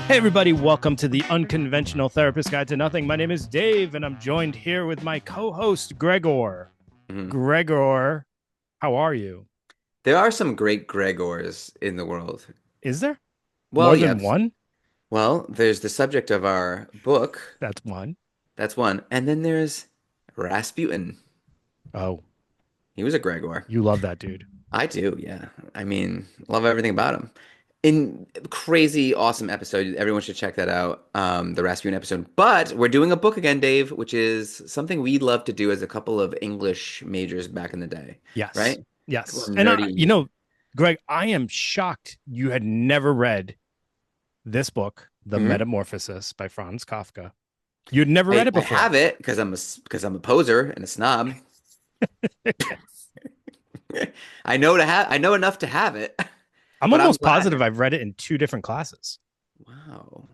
Hey, everybody, welcome to the Unconventional Therapist Guide to Nothing. My name is Dave, and I'm joined here with my co host, Gregor. Mhm. Gregor, how are you? There are some great Gregors in the world. Is there Well, more than yes. one? Well, there's the subject of our book. That's one. That's one. And then there's Rasputin. Oh, He was a Gregor. you love that dude. I do, yeah. I mean, love everything about him. In crazy awesome episode. Everyone should check that out. The Rasputin episode. But we're doing a book again, Dave, which is something we love to do as a couple of English majors back in the day, Yes. right? A couple Yes. of And, nerdy English. Greg, I am shocked you had never read this book, The Mhm. Metamorphosis by Franz Kafka. You'd never read I, it I before. have it because I'm a poser and a snob. I know enough to have it, I'm but I'm almost glad. positive I've read it in two different classes. Wow.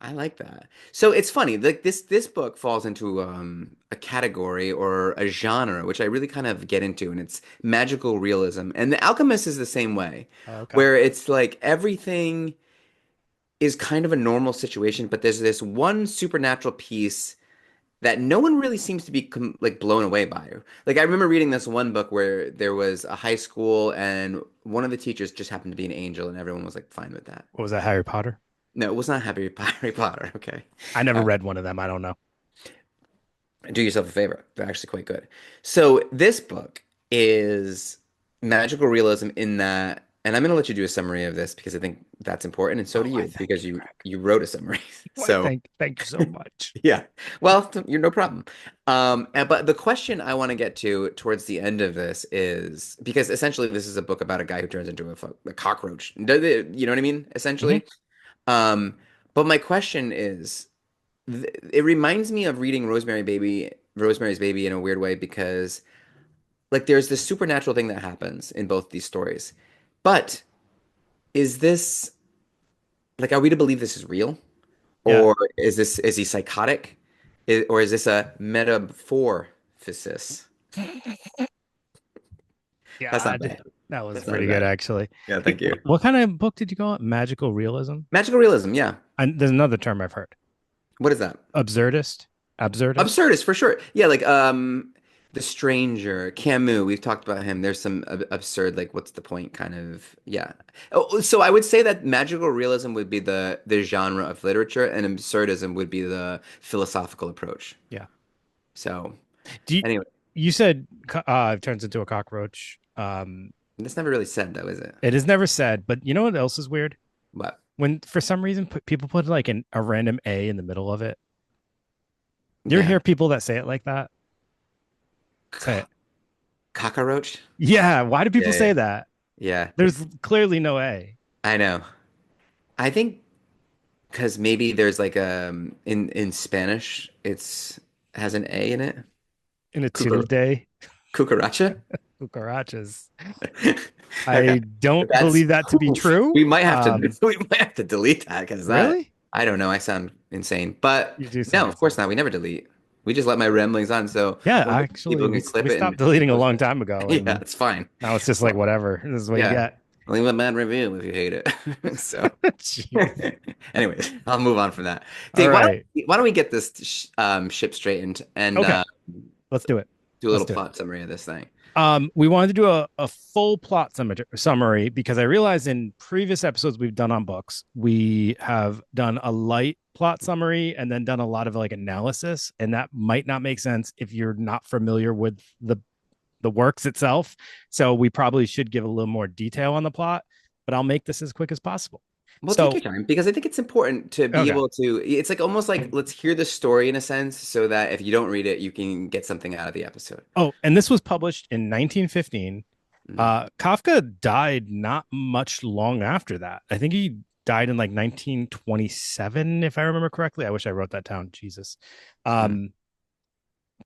I like that. So it's funny, like this book falls into a category or a genre, which I really kind of get into, and it's magical realism. And The Alchemist is the same way, Okay. where it's like everything is kind of a normal situation, but there's this one supernatural piece that no one really seems to be like blown away by. Like I remember reading this one book where there was a high school and one of the teachers just happened to be an angel and everyone was like fine with that. What was that, Harry Potter? No, it was not Harry Potter. Okay. I never Uh, read one of them. I don't know. do yourself a favor. They're actually quite good. So this book is magical realism in that, and I'm going to let you do a summary of this because I think that's important, and so Oh, do I you thank because you, you Greg. you wrote a summary. Why, So thank you so much. yeah. Well, you're no problem. But the question I want to get to towards the end of this is because essentially this is a book about a guy who turns into a cockroach. You know what I mean? Hmm. Essentially. Um, but my question is, it reminds me of reading Rosemary's Baby in a weird way because like there's this supernatural thing that happens in both these stories. But is this like, are we to believe this is real? Yeah, Or is he psychotic? Or is this a metamorphosis? That's not God, bad. that was That's not pretty good bad. actually. Yeah, thank you. What kind of book did you call it? Magical realism. Magical realism, yeah. And there's another term I've heard. What is that? Absurdist. Absurdist. Absurdist for sure. Yeah, like The Stranger, Camus, we've talked about him. There's some absurd, like what's the point kind of, yeah. Oh, so I would say that magical realism would be the genre of literature and absurdism would be the philosophical approach. Yeah. So Do you, anyway, you said it turns into a cockroach. that's never really said though, is it? It is never said, but you know what else is weird? But When for some reason people put like a random A in the middle of it. Do you ever yeah. hear people that say it like that? Say it. Cockroach? Yeah. Why do Yeah, people yeah. say that? Yeah, There's clearly no A. I know. I think because maybe there's like in Spanish it's has an A in it. In a Cucar Tuesday. cucaracha? Cucarachas. Okay. I don't That's believe that to be true. we might have to we might have to delete that because that Really? I don't know, I sound insane. But You do no, sound of course insane. not. We never delete. We just let my ramblings on so Yeah, one of the actually, people we can clip we it stopped and deleting a post long it. time ago, Yeah, and it's fine. now it's just like Well, whatever. This is what you yeah. get. Leave a bad review if you hate it. So Jeez. anyways, I'll move on from that. All Dave, right. why don't we get this ship straightened and Okay. Let's do it. do a Let's little do it. plot summary of this thing? We wanted to do a full plot summary because I realized in previous episodes we've done on books, we have done a light plot summary and then done a lot of like analysis, and that might not make sense if you're not familiar with the works itself. So we probably should give a little more detail on the plot, but I'll make this as quick as possible. Well, take So, your time because I think it's important to be okay. able to. It's like almost like let's hear the story in a sense, so that if you don't read it, you can get something out of the episode. Oh, and this was published in 1915. Mm. Kafka died not much long after that. I think he died in like 1927, if I remember correctly. I wish I wrote that down. Jesus. Mm. Um,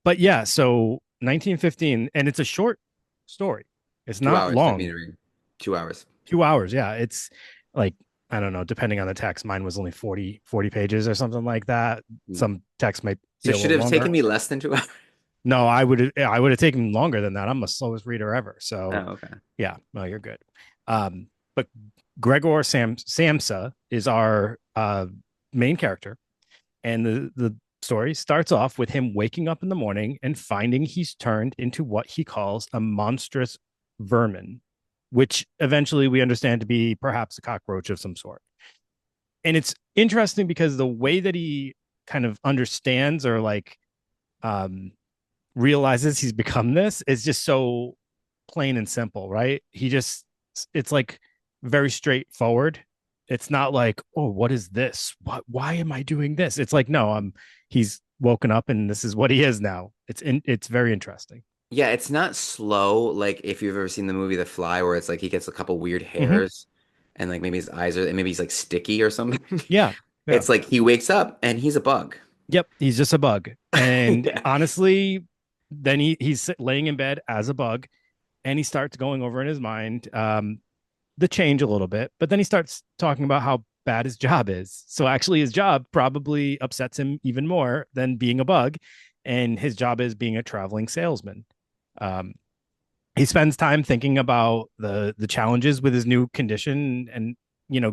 but yeah, so 1915, and it's a short story. It's Two not hours took me long. to read. 2 hours. 2 hours. Yeah. It's like, I don't know, depending on the text, mine was only 40 pages or something like that. Mm. Some text might So be it a should little have taken longer. me less than 2 hours. No, I would have taken longer than that. I'm the slowest reader ever. Oh, So okay. yeah, no, you're good. But Gregor Samsa is our main character. And the story starts off with him waking up in the morning and finding he's turned into what he calls a monstrous vermin, which eventually we understand to be perhaps a cockroach of some sort. And it's interesting because the way that he kind of understands or like um realizes he's become this is just so plain and simple, right? He just, it's like very straightforward. It's not like, oh, what is this? Why am I doing this? It's like, no, he's woken up and this is what he is now. It's very interesting. Yeah, it's not slow like if you've ever seen the movie The Fly, where it's like he gets a couple weird Mm-hmm. hairs and like maybe his eyes are and maybe he's like sticky or something. Yeah. Yeah. It's like he wakes up and he's a bug. Yep. He's just a bug. And Yeah. honestly, then he's laying in bed as a bug and he starts going over in his mind the change a little bit, but then he starts talking about how bad his job is. So actually, his job probably upsets him even more than being a bug, and his job is being a traveling salesman. Um, he spends time thinking about the challenges with his new condition and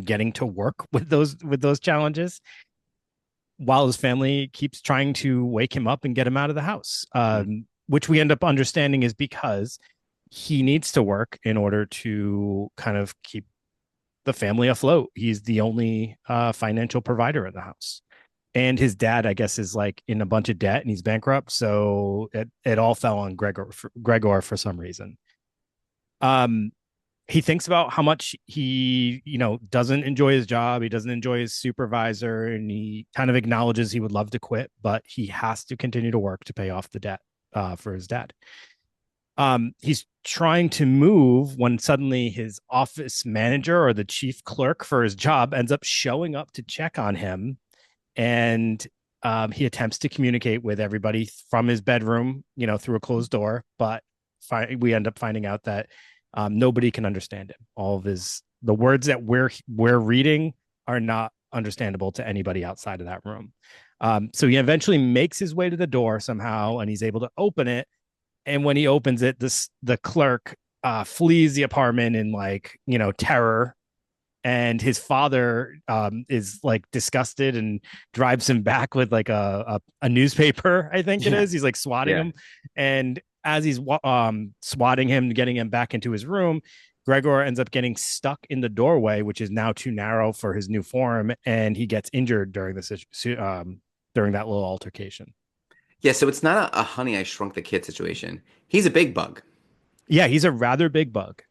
getting to work with those challenges while his family keeps trying to wake him up and get him out of the house. Which we end up understanding is because he needs to work in order to kind of keep the family afloat. He's the only financial provider in the house. And his dad, I guess, is like in a bunch of debt and he's bankrupt. So it all fell on Gregor for some reason. Um, he thinks about how much he, doesn't enjoy his job. He doesn't enjoy his supervisor, and he kind of acknowledges he would love to quit, but he has to continue to work to pay off the debt for his dad. He's trying to move when suddenly his office manager or the chief clerk for his job ends up showing up to check on him, and he attempts to communicate with everybody from his bedroom, through a closed door, but we end up finding out that nobody can understand him. All of the words that we're reading are not understandable to anybody outside of that room. So he eventually makes his way to the door somehow, and he's able to open it. And when he opens it, the clerk flees the apartment in like terror, and his father is like disgusted and drives him back with like a newspaper. I think it Yeah. is. He's like swatting Yeah. him, and as he's swatting him, getting him back into his room, Gregor ends up getting stuck in the doorway, which is now too narrow for his new form, and he gets injured during that little altercation. Yeah, so it's not a Honey, I Shrunk the Kid situation. He's a big bug. Yeah, he's a rather big bug.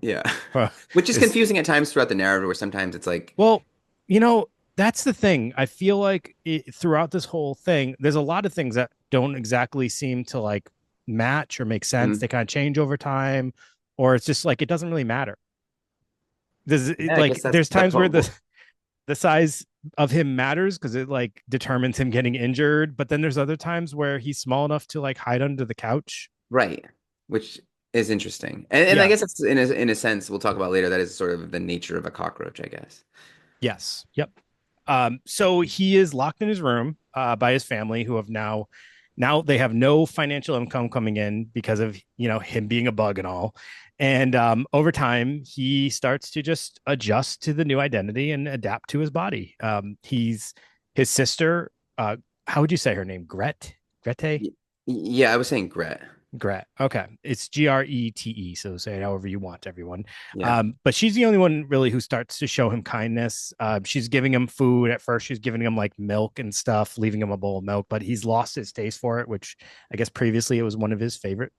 Yeah. Uh, Which is is confusing at times throughout the narrative, where sometimes it's like, Well, that's the thing. I feel like throughout this whole thing, there's a lot of things that don't exactly seem to like match or make sense. mm, They kind of change over time, or it's just like it doesn't really matter. yeah, I Like guess there's that's times where probable. the size of him matters because it like determines him getting injured, but then there's other times where he's small enough to like hide under the couch. Right. Which is interesting. And I Yeah. guess that's in a sense we'll talk about later. That is sort of the nature of a cockroach, I guess. Yes. Yep. So he is locked in his room by his family, who have now they have no financial income coming in because of him being a bug and all. And over time, he starts to just adjust to the new identity and adapt to his body. He's his sister. How would you say her name? Grete? Yeah, I was saying Gret. Gret. Okay. It's Grete. So say it however you want, everyone. Yeah. But she's the only one really who starts to show him kindness. She's giving him food. At first, she's giving him like milk and stuff, leaving him a bowl of milk, but he's lost his taste for it, which I guess previously it was one of his favorite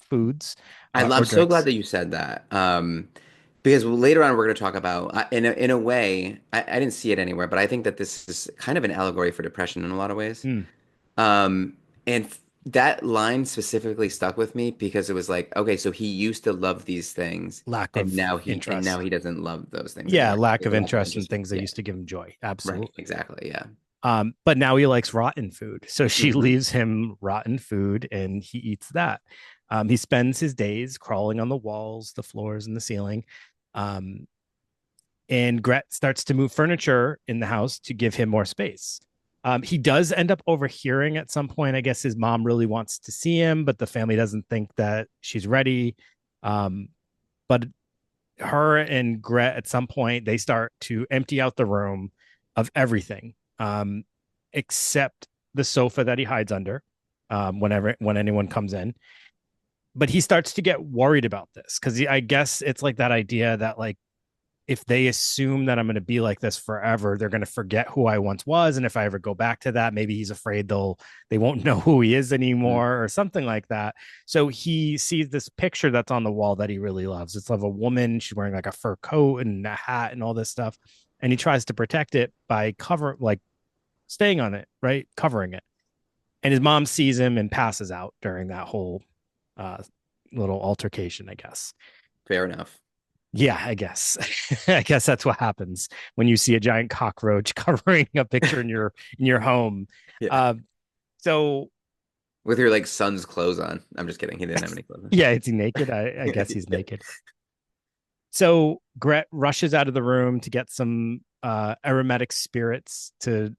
foods I'm or so glad drinks. that you said that. Because later on we're going to talk about in a way I didn't see it anywhere, but I think that this is kind of an allegory for depression in a lot of ways. Mm, And that line specifically stuck with me because it was like, okay, so he used to love these things, lack and of now interest. he doesn't love those things Yeah, anymore. lack He has of a lack of interest in interest. things that Yeah, used to give him joy. right, Absolutely. exactly. Yeah. But now he likes rotten food. So she Hmm. leaves him rotten food and he eats that. He spends his days crawling on the walls, the floors, and the ceiling. Um, and Gret starts to move furniture in the house to give him more space. He does end up overhearing at some point. I guess his mom really wants to see him, but the family doesn't think that she's ready. Um, but her and Gret at some point they start to empty out the room of everything. um, except the sofa that he hides under when anyone comes in. But he starts to get worried about this because I guess it's like that idea that like if they assume that I'm going to be like this forever, they're going to forget who I once was. And if I ever go back to that, maybe he's afraid they won't know who he is Mm. anymore or something like that. So he sees this picture that's on the wall that he really loves. It's of a woman. She's wearing like a fur coat and a hat and all this stuff. And he tries to protect it by like staying on it, right? Covering it. And his mom sees him and passes out during that whole uh, little altercation, I guess. Fair enough. Yeah, I guess. I guess that's what happens when you see a giant cockroach covering a picture in your home. Yeah. Uh, so With your like son's clothes on. I'm just kidding. He didn't have any clothes on. yeah, is he naked? I guess he's Yeah. naked. So Gret rushes out of the room to get some aromatic spirits to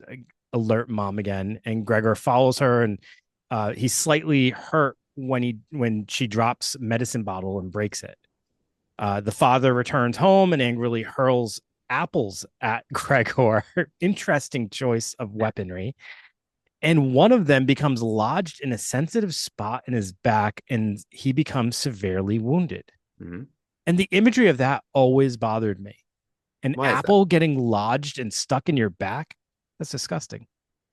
alert mom again, and Gregor follows her, and he's slightly hurt when she drops medicine bottle and breaks it. The father returns home and angrily hurls apples at Gregor. Interesting choice of weaponry. And one of them becomes lodged in a sensitive spot in his back, and he becomes severely wounded. Hmm. And the imagery of that always bothered me. An Why is that? apple getting lodged and stuck in your back? That's disgusting.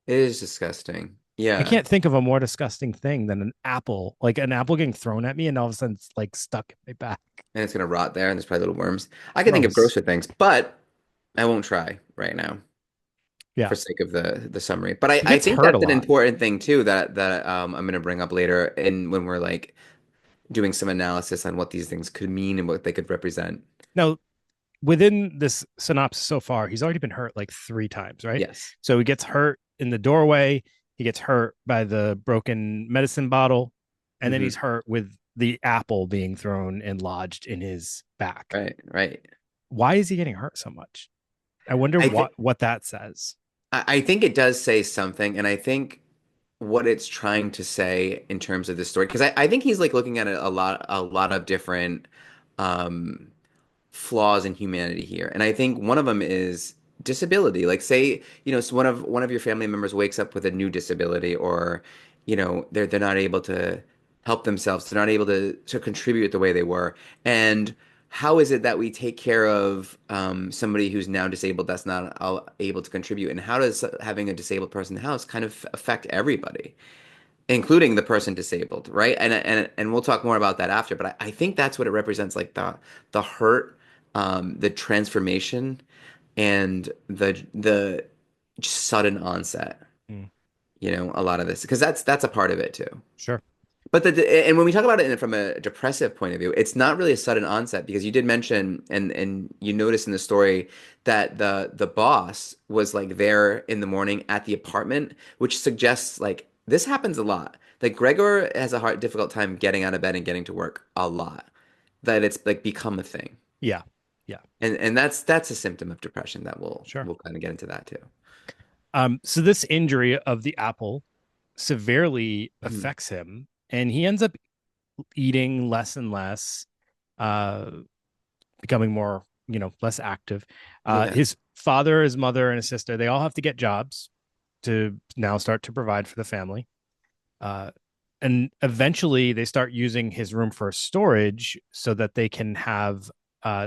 It is disgusting. I Yeah. can't think of a more disgusting thing than an apple, like an apple getting thrown at me and all of a sudden it's like stuck in my back. And it's gonna rot there, and there's probably little worms. I can think of Gross. grosser things, but I won't try right now Yeah. for sake of the summary. But He I gets think hurt a that's an lot. important thing too that I'm gonna bring up later in when we're like doing some analysis on what these things could mean and what they could represent. Now, within this synopsis so far, he's already been hurt like 3 times, right? Yes. So he gets hurt in the doorway, he gets hurt by the broken medicine bottle, and then he's Hmm. hurt with the apple being thrown and lodged in his back. Right, right. Why is he getting hurt so much? I wonder I think what that says. I think it does say something, and I think what it's trying to say in terms of this story, because I think he's like looking at it a lot of different um flaws in humanity here. And I think one of them is disability. Like say, so one of your family members wakes up with a new disability or, they're not able to help themselves. They're not able to contribute the way they were. And how is it that we take care of somebody who's now disabled that's not able to contribute? And how does having a disabled person in the house kind of affect everybody, including the person disabled, right? And we'll talk more about that after. But I think that's what it represents, like the hurt, the transformation, and the sudden onset. Mm, A lot of this because that's a part of it too. sure. But and when we talk about it from a depressive point of view, it's not really a sudden onset because you did mention and you notice in the story that the boss was like there in the morning at the apartment, which suggests like this happens a lot. Like Gregor has a difficult time getting out of bed and getting to work a lot. That it's like become a thing. Yeah. Yeah. And that's a symptom of depression that Sure. we'll kind of get into that too. So this injury of the apple severely Mhm. affects him, and he ends up eating less and less, uh, becoming more, less active. Yeah. His father, his mother, and his sister, they all have to get jobs to now start to provide for the family. Uh, and eventually they start using his room for storage so that they can have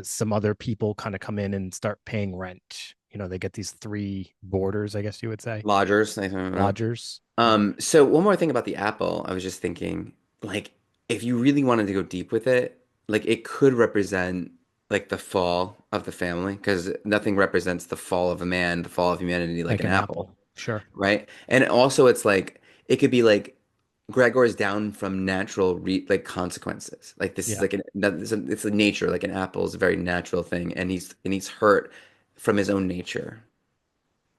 some other people kind of come in and start paying rent. They get these three boarders, I guess you would say, Lodgers, I don't know. lodgers. So one more thing about the apple, I was just thinking, like, if you really wanted to go deep with it, like it could represent like the fall of the family, because nothing represents the fall of a man, the fall of humanity like Like an an apple, apple. Sure. right? And also it's like it could be like Gregor's down from natural like consequences. Like this is Yeah. like it's a nature, like an apple is a very natural thing, and he's hurt from his own nature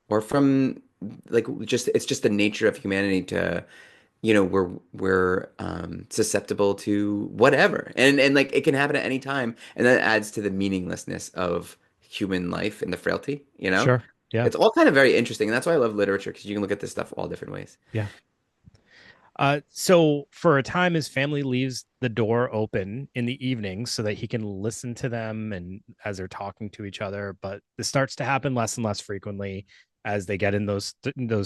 or from like just it's just the nature of humanity to we're susceptible to whatever and like it can happen at any time and that adds to the meaninglessness of human life and the frailty. Sure. Yeah. It's all kind of very interesting and that's why I love literature because you can look at this stuff all different ways. Yeah. So for a time, his family leaves the door open in the evening so that he can listen to them and as they're talking to each other. But this starts to happen less and less frequently. as they get in those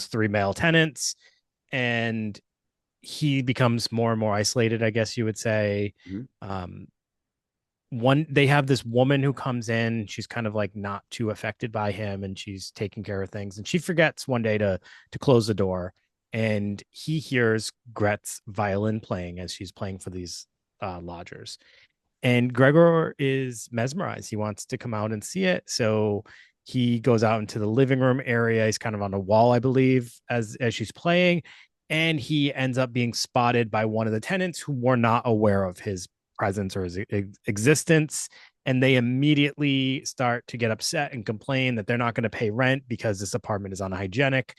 three male tenants, and he becomes more and more isolated, I guess you would say. Mhm. um One, they have this woman who comes in, she's kind of like not too affected by him, and she's taking care of things, and she forgets one day to close the door, and he hears Gret's violin playing as she's playing for these lodgers, and Gregor is mesmerized. He wants to come out and see it. So he goes out into the living room area. He's kind of on a wall, I believe, as she's playing. And he ends up being spotted by one of the tenants who were not aware of his presence or his existence. And they immediately start to get upset and complain that they're not going to pay rent because this apartment is unhygienic.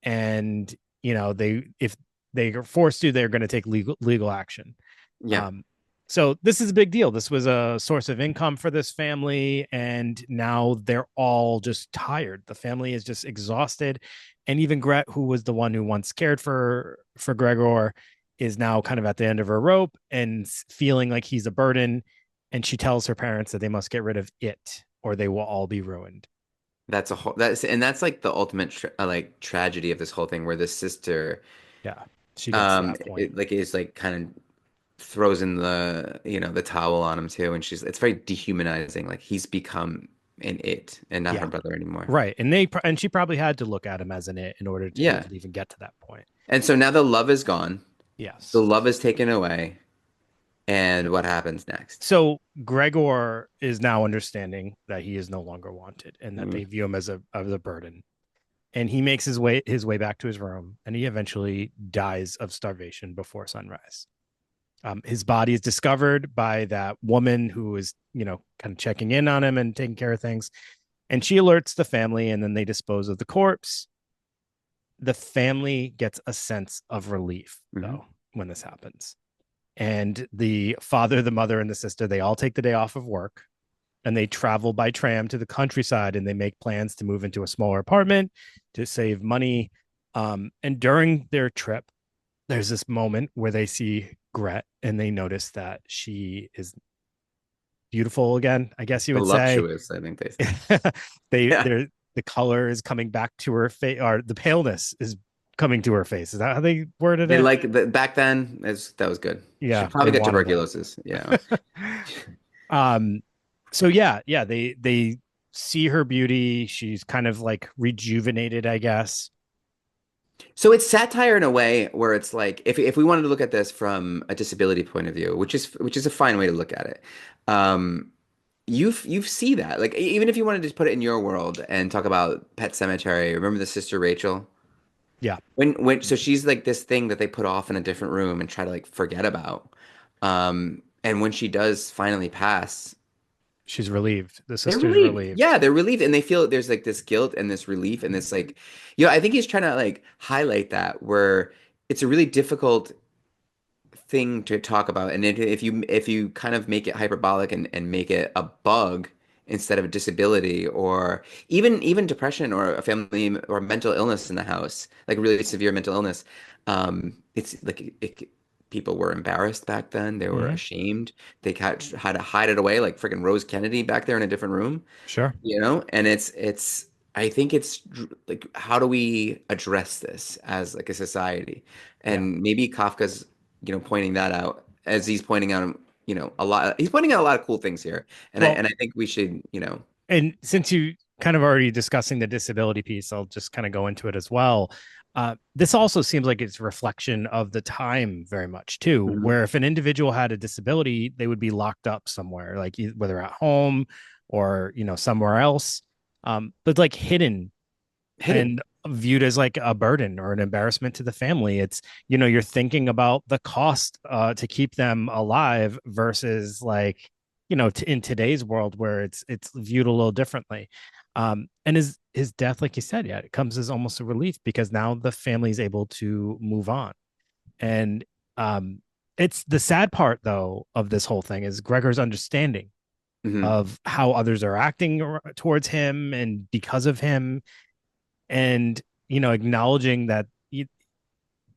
And, they, if they are forced to, they're going to take legal action. Yeah. Um, so this is a big deal. This was a source of income for this family, and now they're all just tired. The family is just exhausted, and even Gret, who was the one who once cared for Gregor, is now kind of at the end of her rope and feeling like he's a burden. And she tells her parents that they must get rid of it, or they will all be ruined. That's like the ultimate like tragedy of this whole thing, where the sister, Yeah, she gets to that point. like is like kind of throws in the towel on him too, and it's very dehumanizing. Like he's become an it and not her Yeah, brother anymore. right. And she probably had to look at him as an it in order to be Yeah. able to even get to that point. And so now the love is gone. The Yes. love is taken away. And what happens next? So Gregor is now understanding that he is no longer wanted and that Mm. they view him as a burden. And he makes his way back to his room, and he eventually dies of starvation before sunrise. His body is discovered by that woman who is, kind of checking in on him and taking care of things. And she alerts the family, and then they dispose of the corpse. The family gets a sense of relief, Mhm. though, when this happens. And the father, the mother, and the sister, they all take the day off of work, and they travel by tram to the countryside, and they make plans to move into a smaller apartment to save money. And during their trip, there's this moment where they see Gret, and they notice that she is beautiful again, I guess you would say. Voluptuous, I think they say. they Yeah. they're The color is coming back to her face, or the paleness is coming to her face. Is that how they worded They it? like back then, that was good. She Yeah, they probably got wanted tuberculosis. Yeah. that. So yeah, they see her beauty. She's kind of like rejuvenated, I guess. So it's satire in a way where it's like if we wanted to look at this from a disability point of view, which is a fine way to look at it. Um, you see that, like, even if you wanted to put it in your world and talk about Pet Cemetery, remember the sister Rachel? Yeah, When so she's like this thing that they put off in a different room and try to like forget about. And when she does finally pass, she's relieved. The they're sister's relieved. relieved. Yeah, they're relieved, and they feel there's like this guilt and this relief and this like, I think he's trying to like highlight that where it's a really difficult thing to talk about, and if you kind of make it hyperbolic and make it a bug instead of a disability, or even depression or a family or mental illness in the house, like really severe mental illness, it's like people were embarrassed back then. They were Hmm. ashamed. They had to hide it away, like freaking Rose Kennedy back there in a different room, Sure. and it's I think it's like, how do we address this as like a society? Yeah. And maybe Kafka's, pointing that out, as he's pointing out, he's pointing out a lot of cool things here. And I Well, and I think we should, and since you kind of already discussing the disability piece, I'll just kind of go into it as well. This also seems like it's a reflection of the time very much too, Mhm. where if an individual had a disability, they would be locked up somewhere, like whether at home or somewhere else, but like hidden Hidden. and viewed as like a burden or an embarrassment to the family. It's, you're thinking about the cost to keep them alive versus like, in today's world where it's viewed a little differently. And his death, like you said, yeah, it comes as almost a relief because now the family is able to move on. And um, it's the sad part though of this whole thing is Gregor's understanding Hmm. of how others are acting towards him and because of him, and acknowledging that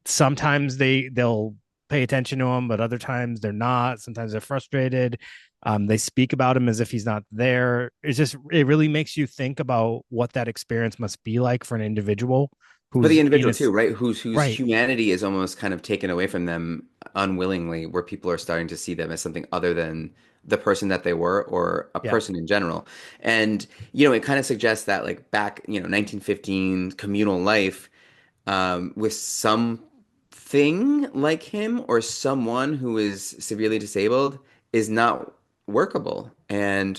sometimes they'll pay attention to him, but other times they're not. Sometimes they're frustrated. They speak about him as if he's not there. It really makes you think about what that experience must be like for an individual For the who's in individual a too, right? Whose right. humanity is almost kind of taken away from them unwillingly, where people are starting to see them as something other than the person that they were or a Yeah. person in general. And, it kind of suggests that like back, 1915 communal life with something like him or someone who is severely disabled is not workable. And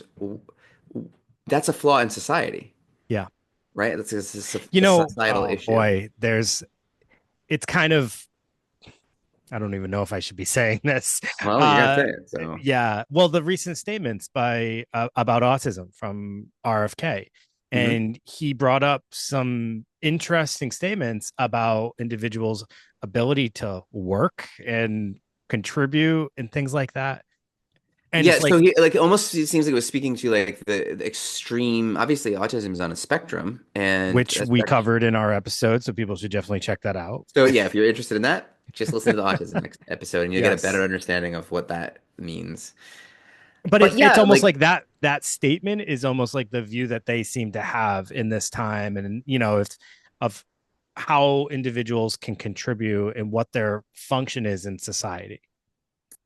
that's a flaw in society, Yeah. right? That's You a know, societal oh issue. boy, it's kind of, I don't even know if I should be saying this. Well, you're gonna Uh, say it, so. yeah. Well, the recent statements by about autism from RFK, Hmm. and he brought up some interesting statements about individuals' ability to work and contribute and things like that. And Yeah, it's so like, he like almost it seems like it was speaking to like the extreme. Obviously, autism is on a spectrum, and which we covered in our episode, so people should definitely check that out. so yeah, if you're interested in that, just listen to the autism episode, and you'll get a better Yes. understanding of what that means. But But it's yeah, almost like like that statement is almost like the view that they seem to have in this time, and if of how individuals can contribute and what their function is in society.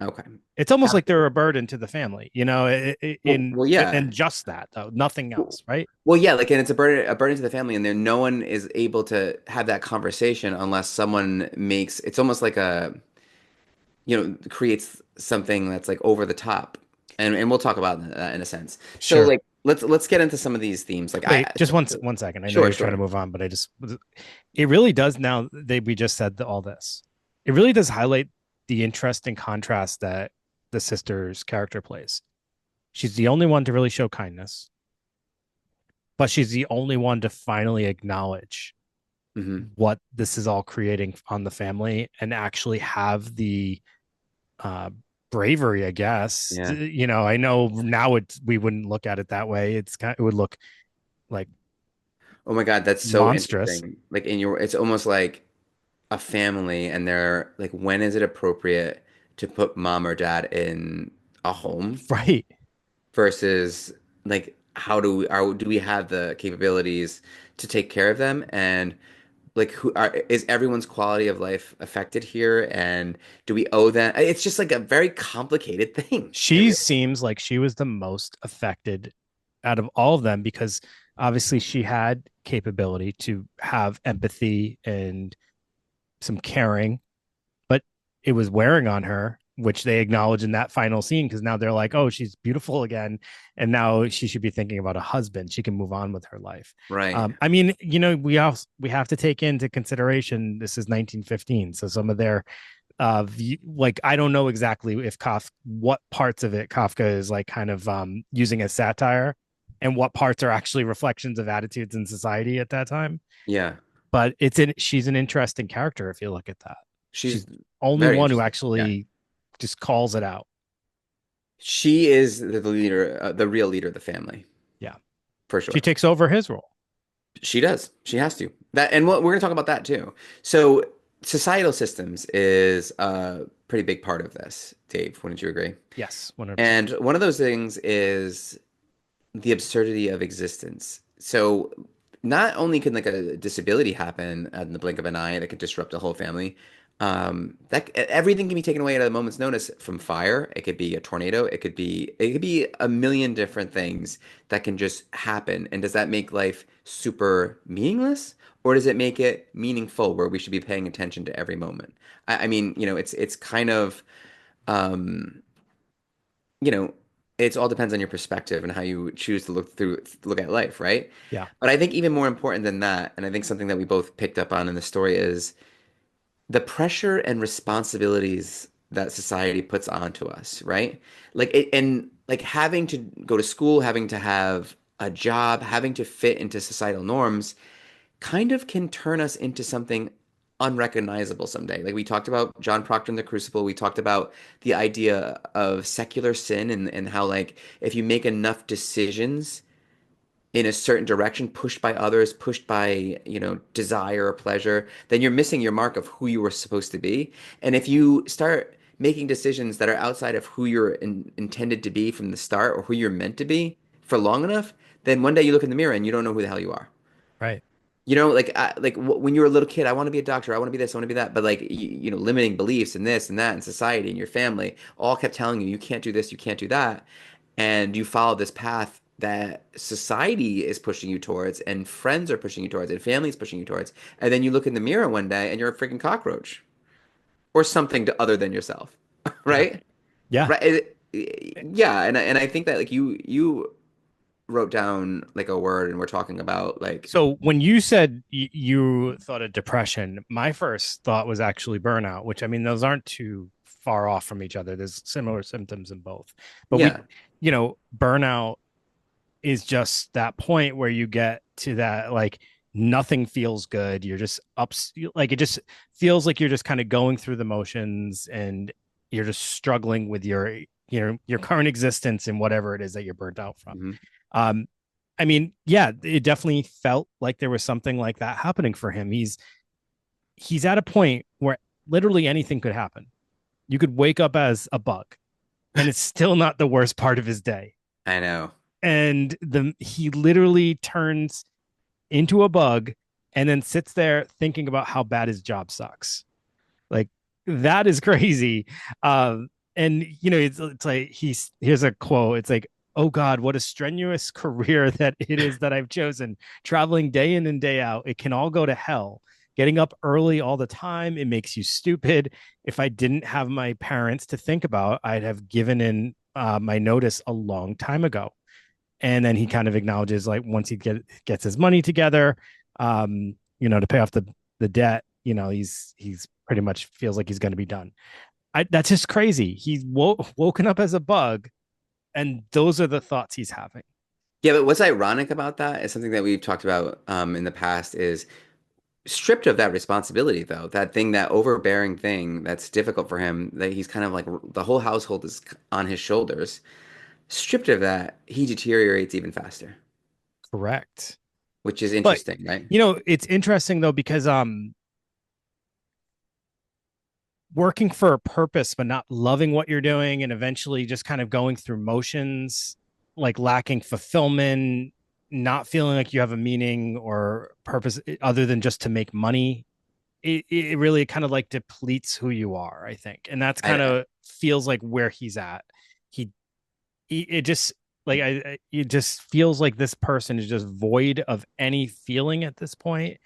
okay, It's almost like they're a burden to the family, in yeah. and just that though, nothing else, right? Well, yeah, like, and it's a burden to the family, and then no one is able to have that conversation unless someone makes. It's almost like creates something that's like over the top, and we'll talk about that in a sense. So, Sure. like, let's get into some of these themes. Like, Wait, just one second. I know sure, you're trying to sure. move on, but it really does now that we just said all this. It really does highlight the interesting contrast that the sister's character plays. She's the only one to really show kindness, but she's the only one to finally acknowledge Hmm. what this is all creating on the family and actually have the uh, bravery, I guess. Yeah. I know now we wouldn't look at it that way. It would look like Oh my God, that's so monstrous. interesting. Like it's almost like a family, and they're like, when is it appropriate to put mom or dad in a home Right. versus like do we have the capabilities to take care of them, and like is everyone's quality of life affected here, and do we owe them? It's just like a very complicated thing. It She really. seems like she was the most affected out of all of them because obviously she had capability to have empathy and some caring, but it was wearing on her, which they acknowledge in that final scene because now they're like, oh, she's beautiful again. And now she should be thinking about a husband. She can move on with her life. Right. I mean, we have to take into consideration this is 1915. So some of their like I don't know exactly if Kafka what parts of it Kafka is like kind of using as satire and what parts are actually reflections of attitudes in society at that time. Yeah. But she's an interesting character if you look at that. She's She's the only very one who interesting. Yeah. actually just calls it out. She is the leader, the real leader of the family, Yeah. for She sure. takes over his role. She does. She has to. And we're going to talk about that too. So, societal systems is a pretty big part of this, Dave. Wouldn't you agree? Yes, 100%. And one of those things is the absurdity of existence. So, not only can like a disability happen in the blink of an eye that could disrupt a whole family, that everything can be taken away at a moment's notice from fire. It could be a tornado. It could be a million different things that can just happen. And does that make life super meaningless, or does it make it meaningful where we should be paying attention to every moment? I mean, it's kind of um, you know, it all depends on your perspective and how you choose to look at life, right? Yeah. But I think even more important than that, and I think something that we both picked up on in the story is the pressure and responsibilities that society puts onto us, right? And like having to go to school, having to have a job, having to fit into societal norms kind of can turn us into something unrecognizable someday. Like we talked about John Proctor in The Crucible, we talked about the idea of secular sin and how like if you make enough decisions in a certain direction, pushed by others, pushed by, desire or pleasure, then you're missing your mark of who you were supposed to be. And if you start making decisions that are outside of who you're intended to be from the start or who you're meant to be for long enough, then one day you look in the mirror and you don't know who the hell you are. Right. You know, when you were a little kid, I want to be a doctor, I want to be this, I want to be that, but like limiting beliefs and this and that and society and your family all kept telling you you can't do this, you can't do that, and you follow this path that society is pushing you towards, and friends are pushing you towards, and families pushing you towards, and then you look in the mirror one day and you're a freaking cockroach or something other than yourself, Yeah. right? Yeah. Right? Yeah, and I think that like you wrote down like a word, and we're talking about like So when you said you thought of depression, my first thought was actually burnout, which I mean, those aren't too far off from each other. There's similar symptoms in both. But yeah. burnout is just that point where you get to that like nothing feels good. You're just like it just feels like you're just kind of going through the motions and you're just struggling with your current existence and whatever it is that you're burnt out from. Mhm. Um, I mean, yeah, it definitely felt like there was something like that happening for him. He's at a point where literally anything could happen. You could wake up as a bug, and it's still not the worst part of his day. I know. And he literally turns into a bug and then sits there thinking about how bad his job sucks. Like that is crazy. And it's like here's a quote. It's like, oh God, what a strenuous career that it is that I've chosen. Traveling day in and day out. It can all go to hell. Getting up early all the time, it makes you stupid. If I didn't have my parents to think about, I'd have given in my notice a long time ago. And then he kind of acknowledges like once he gets his money together, to pay off the debt, he's pretty much feels like he's going to be done. That's just crazy. He's woken up as a bug, and those are the thoughts he's having. Yeah, but what's ironic about that is something that we've talked about in the past is stripped of that responsibility, though, that thing, that overbearing thing that's difficult for him, that he's kind of like the whole household is on his shoulders. Stripped of that, he deteriorates even faster, Correct. which is But interesting, right? it's interesting though because working for a purpose but not loving what you're doing and eventually just kind of going through motions, like lacking fulfillment, not feeling like you have a meaning or purpose other than just to make money, it really kind of like depletes who you are, I think. And that's kind I of feels like where he's at. It just like it just feels like this person is just void of any feeling at this point,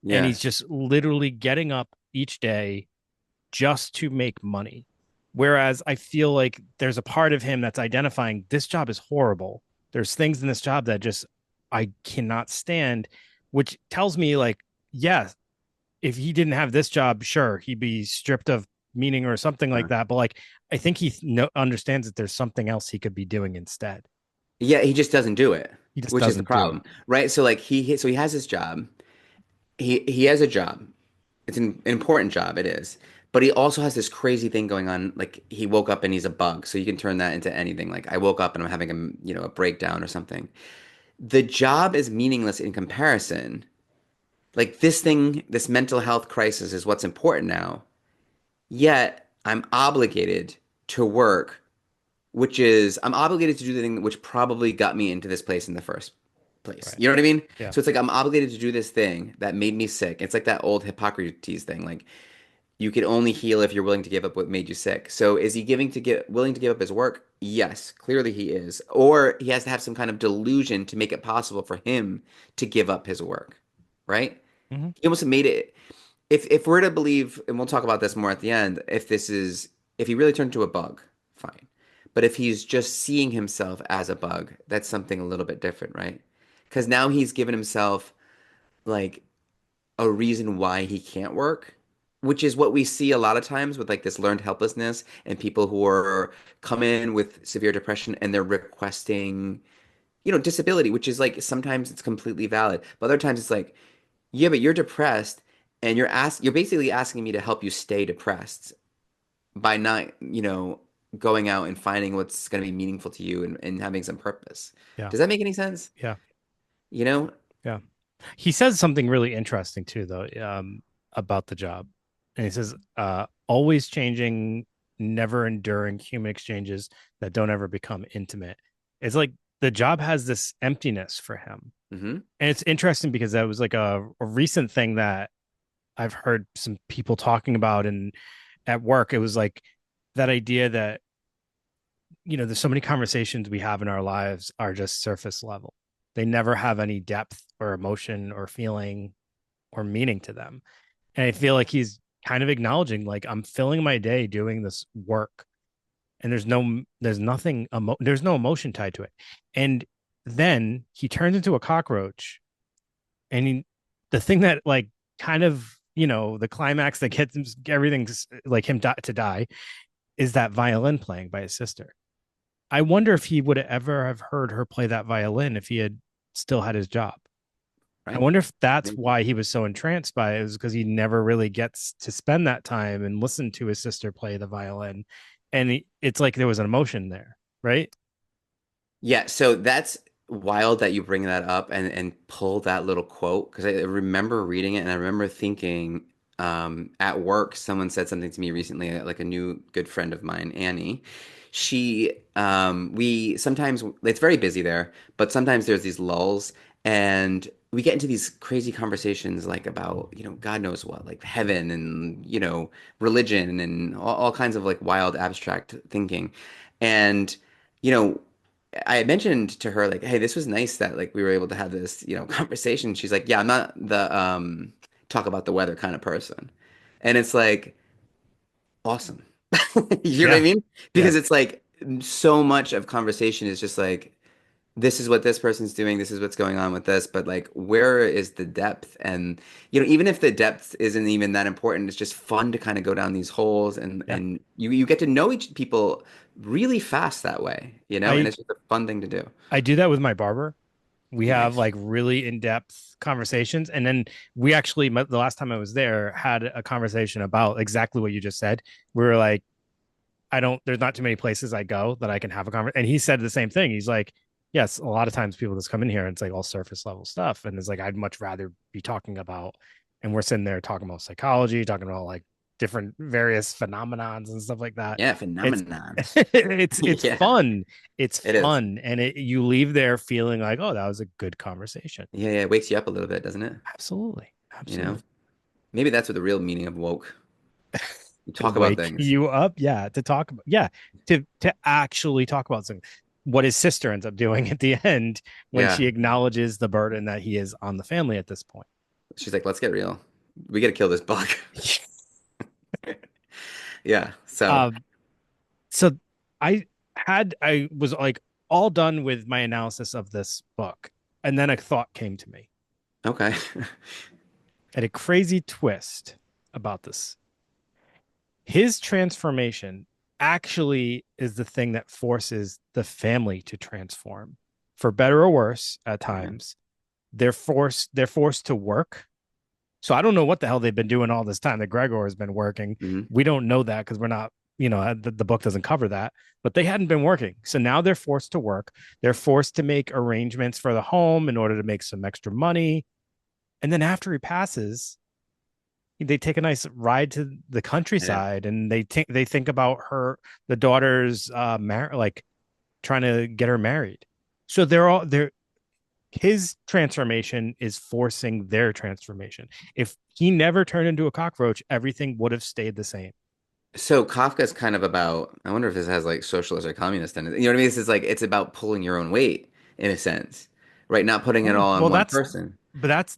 and yeah. he's just literally getting up each day just to make money. Whereas I feel like there's a part of him that's identifying this job is horrible. There's things in this job that just I cannot stand, which tells me like, yeah, if he didn't have this job, sure, he'd be stripped of meaning or something like that. But like, I think he understands that there's something else he could be doing instead. Yeah, he just doesn't do it, He just which is the doesn't do it. problem, right? So like he has his job. He has a job. It's an important job, it is. But he also has this crazy thing going on. Like he woke up and he's a bug, so you can turn that into anything. Like I woke up and I'm having a breakdown or something. The job is meaningless in comparison. Like this thing, this mental health crisis is what's important now. Yet I'm obligated to work, which is I'm obligated to do the thing which probably got me into this place in the first place. Right. You know what I mean? Yeah. So it's like I'm obligated to do this thing that made me sick. It's like that old Hippocrates thing. Like you can only heal if you're willing to give up what made you sick. So is he willing to give up his work? Yes, clearly he is. Or he has to have some kind of delusion to make it possible for him to give up his work, right? Mm-hmm. He almost made it. If we're to believe, and we'll talk about this more at the end, if he really turned into a bug, fine. But if he's just seeing himself as a bug, that's something a little bit different, right? Because now he's given himself like a reason why he can't work, which is what we see a lot of times with like this learned helplessness and people who are come in with severe depression and they're requesting, disability, which is like sometimes it's completely valid, but other times it's like, yeah, but you're depressed and you're basically asking me to help you stay depressed by not, going out and finding what's going to be meaningful to you and having some purpose. Yeah. Does that make any sense? Yeah. You know? Yeah. He says something really interesting too, though, about the job. And he says, always changing. never enduring human exchanges that don't ever become intimate. It's like the job has this emptiness for him. Hmm. And it's interesting because that was like a recent thing that I've heard some people talking about, and at work it was like that idea that there's so many conversations we have in our lives are just surface level. They never have any depth or emotion or feeling or meaning to them. And I feel like he's kind of acknowledging, like, I'm filling my day doing this work, and there's no emotion tied to it. And then he turns into a cockroach, and the thing that, like, kind of, the climax that gets him, everything's like him to die, is that violin playing by his sister. I wonder if he would ever have heard her play that violin if he had still had his job. I Right. wonder if that's Maybe. why he was so entranced by it, is because he never really gets to spend that time and listen to his sister play the violin. And it's like there was an emotion there, right? Yeah, so that's wild that you bring that up and pull that little quote because I remember reading it and I remember thinking at work someone said something to me recently, like a new good friend of mine, Annie. We sometimes it's very busy there, but sometimes there's these lulls and we get into these crazy conversations like about, God knows what, like heaven and, religion and all kinds of like wild abstract thinking. And, you know, I mentioned to her like, "Hey, this was nice that like we were able to have this, conversation." She's like, "Yeah, I'm not the talk about the weather kind of person." And it's like awesome. You know what I Yeah. mean? Yeah. Because it's like so much of conversation is just like this is what this person's doing, this is what's going on with this, but like where is the depth? And even if the depth isn't even that important, it's just fun to kind of go down these holes and Yeah. you get to know each people really fast that way, and I it's just a fun thing to do. I do that with my barber. We have Nice. like really in-depth conversations, and then we actually, the last time I was there, had a conversation about exactly what you just said. We were like, I don't, there's not too many places I go that I can have a conversation. And he said the same thing. He's like, yes, a lot of times people just come in here and it's like all surface level stuff. And it's like, I'd much rather be talking about, and we're sitting there talking about psychology, talking about like different various phenomenons and stuff like that. Yeah, It's, phenomenon. it's Yeah, fun. It's it is. fun. And you leave there feeling like, oh, that was a good conversation. Yeah, yeah, it wakes you up a little bit, doesn't it? Absolutely. You know? Absolutely. Maybe that's what the real meaning of woke. You To talk about wake things. you up, yeah, to talk about, yeah, to actually talk about something. What his sister ends up doing at the end, when Yeah. she acknowledges the burden that he is on the family at this point. She's like, let's get real. We got to kill this bug. Yeah. So, um so I was like all done with my analysis of this book, and then a thought came to me. okay. At a crazy twist about this. His transformation actually is the thing that forces the family to transform, for better or worse at Okay. times. They're forced to work. So I don't know what the hell they've been doing all this time that Gregor has been working. Hmm. We don't know that because we're not, the book doesn't cover that, but they hadn't been working. So now they're forced to work. They're forced to make arrangements for the home in order to make some extra money. And then after he passes, they take a nice ride to the I know. countryside, and they think about the daughter's like trying to get her married. So they're his transformation is forcing their transformation. If he never turned into a cockroach, everything would have stayed the same. So Kafka's kind of about, I wonder if this has like socialist or communist in it. You know what I mean? This is like, it's about pulling your own weight in a sense, right? Not putting it Oh, all on well, one person.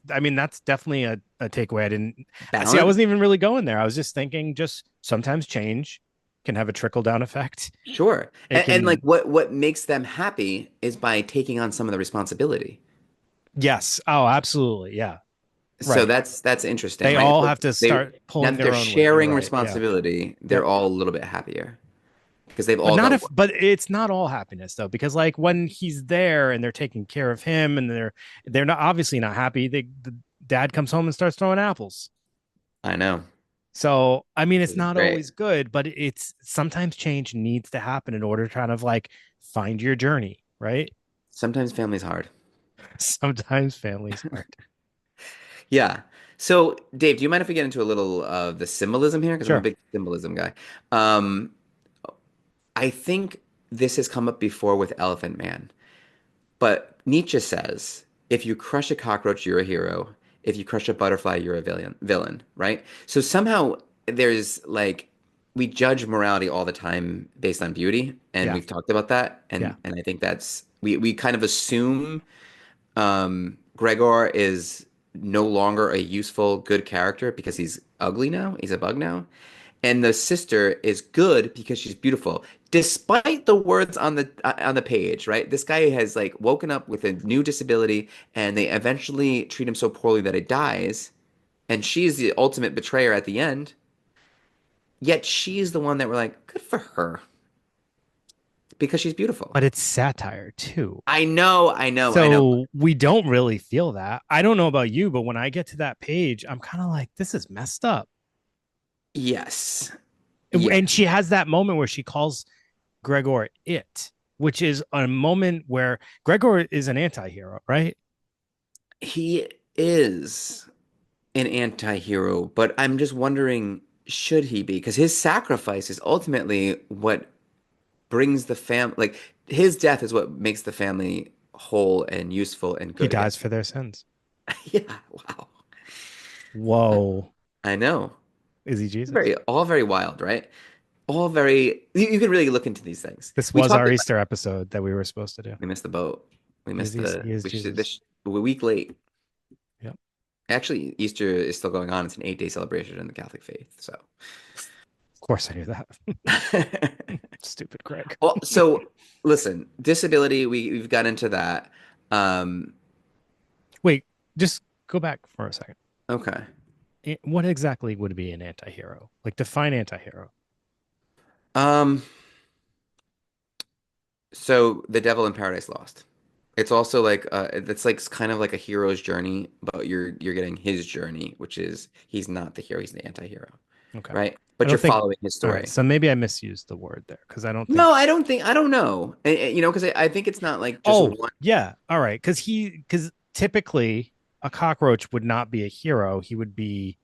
I mean, that's definitely a takeaway. I see. I Balance? wasn't even really going there. I was just thinking, just sometimes change can have a trickle down effect. Sure. It And like can, what makes them happy is by taking on some of the responsibility. yes. Oh, absolutely. Yeah. So Right. that's interesting, They right? all So have to they start now pulling that they're their own weight. You're sharing right. Yeah. responsibility, they're Yep. all a little bit happier because they've But all not got if, work. but it's not all happiness though, because like when he's there and they're taking care of him, and they're not obviously not happy. The dad comes home and starts throwing apples. I know. So I mean, it's This is not great. always good, but it's sometimes change needs to happen in order to kind of like find your journey, right? Sometimes family's hard. Sometimes family's hard. Yeah. So, Dave, do you mind if we get into a little of the symbolism here? Because I'm a Sure. big symbolism guy. Um, I think this has come up before with Elephant Man, but Nietzsche says if you crush a cockroach, you're a hero. If you crush a butterfly, you're a villain, right? So somehow there's like we judge morality all the time based on beauty, and Yeah. we've talked about that, Yeah. and I think that's we kind of assume Gregor is no longer a useful, good character because he's ugly now. He's a bug now. And the sister is good because she's beautiful, despite the words on the page, right? This guy has like woken up with a new disability, and they eventually treat him so poorly that he dies. And she's the ultimate betrayer at the end. Yet she's the one that we're like, good for her because she's beautiful. But it's satire too. I know. So we don't really feel that. I don't know about you, but when I get to that page, I'm kind of like, this is messed up. Yes. Yeah. And she has that moment where she calls Gregor it, which is a moment where Gregor is an anti-hero, right? He is an anti-hero, but I'm just wondering, should he be? Because his sacrifice is ultimately what brings the fam like his death is what makes the family whole and useful and He good again. dies for their sins. Yeah, wow. Whoa. I know. Is he Jesus? All very wild, right? All very you can really look into these things. This We was talked our about Easter episode that we were supposed to do. we missed the boat. We He is, missed he is we should Jesus. this a week late. Yep. Actually, Easter is still going on. It's an 8-day celebration in the Catholic faith. So Of course I knew that. Stupid Greg. well, so listen, disability, we've got into that. Um, Wait, just go back for a second. okay. What exactly would be an anti-hero? Like define anti-hero. Um, so The Devil in Paradise Lost. It's also like it's like kind of like a hero's journey, but you're getting his journey, which is he's not the hero, he's the anti-hero, Okay. right? I But you're don't think following his all right, story. so maybe I misused the word there because I don't think No, I don't know. You know, because I think it's not like just oh one. yeah. All right. Because typically a cockroach would not be a hero. He would be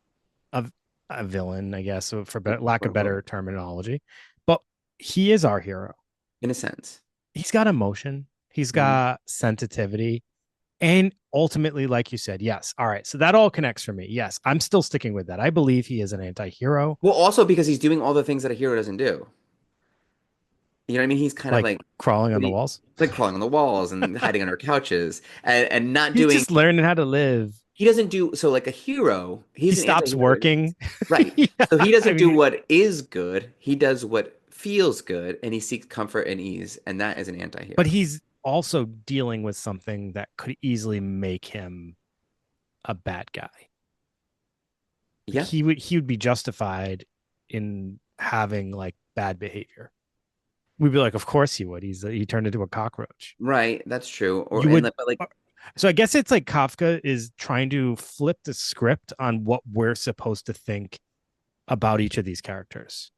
a, a villain, I guess, for lack Quote of unquote, better terminology. But he is our hero. in a sense. He's got emotion, he's Mhm. got sensitivity, and ultimately, like you said, yes. All right. So that all connects for me. Yes, I'm still sticking with that. I believe he is an anti-hero, Well, also because he's doing all the things that a hero doesn't do. You know what I mean? He's kind of like like crawling on the pretty, walls. like crawling on the walls and hiding under couches and not He's doing. just learning how to live. He doesn't do so like a hero. He He's an stops anti-hero. working. Right. Yeah, So he I doesn't do mean, what is good. He does what feels good, and he seeks comfort and ease, and that is an but anti-hero. he's also dealing with something that could easily make him a bad guy. Like Yeah, he would be justified in having like bad behavior. We'd be like, of course he would. He turned into a cockroach. right. That's true. Or You and would. like, but like So I guess it's like Kafka is trying to flip the script on what we're supposed to think about each of these characters.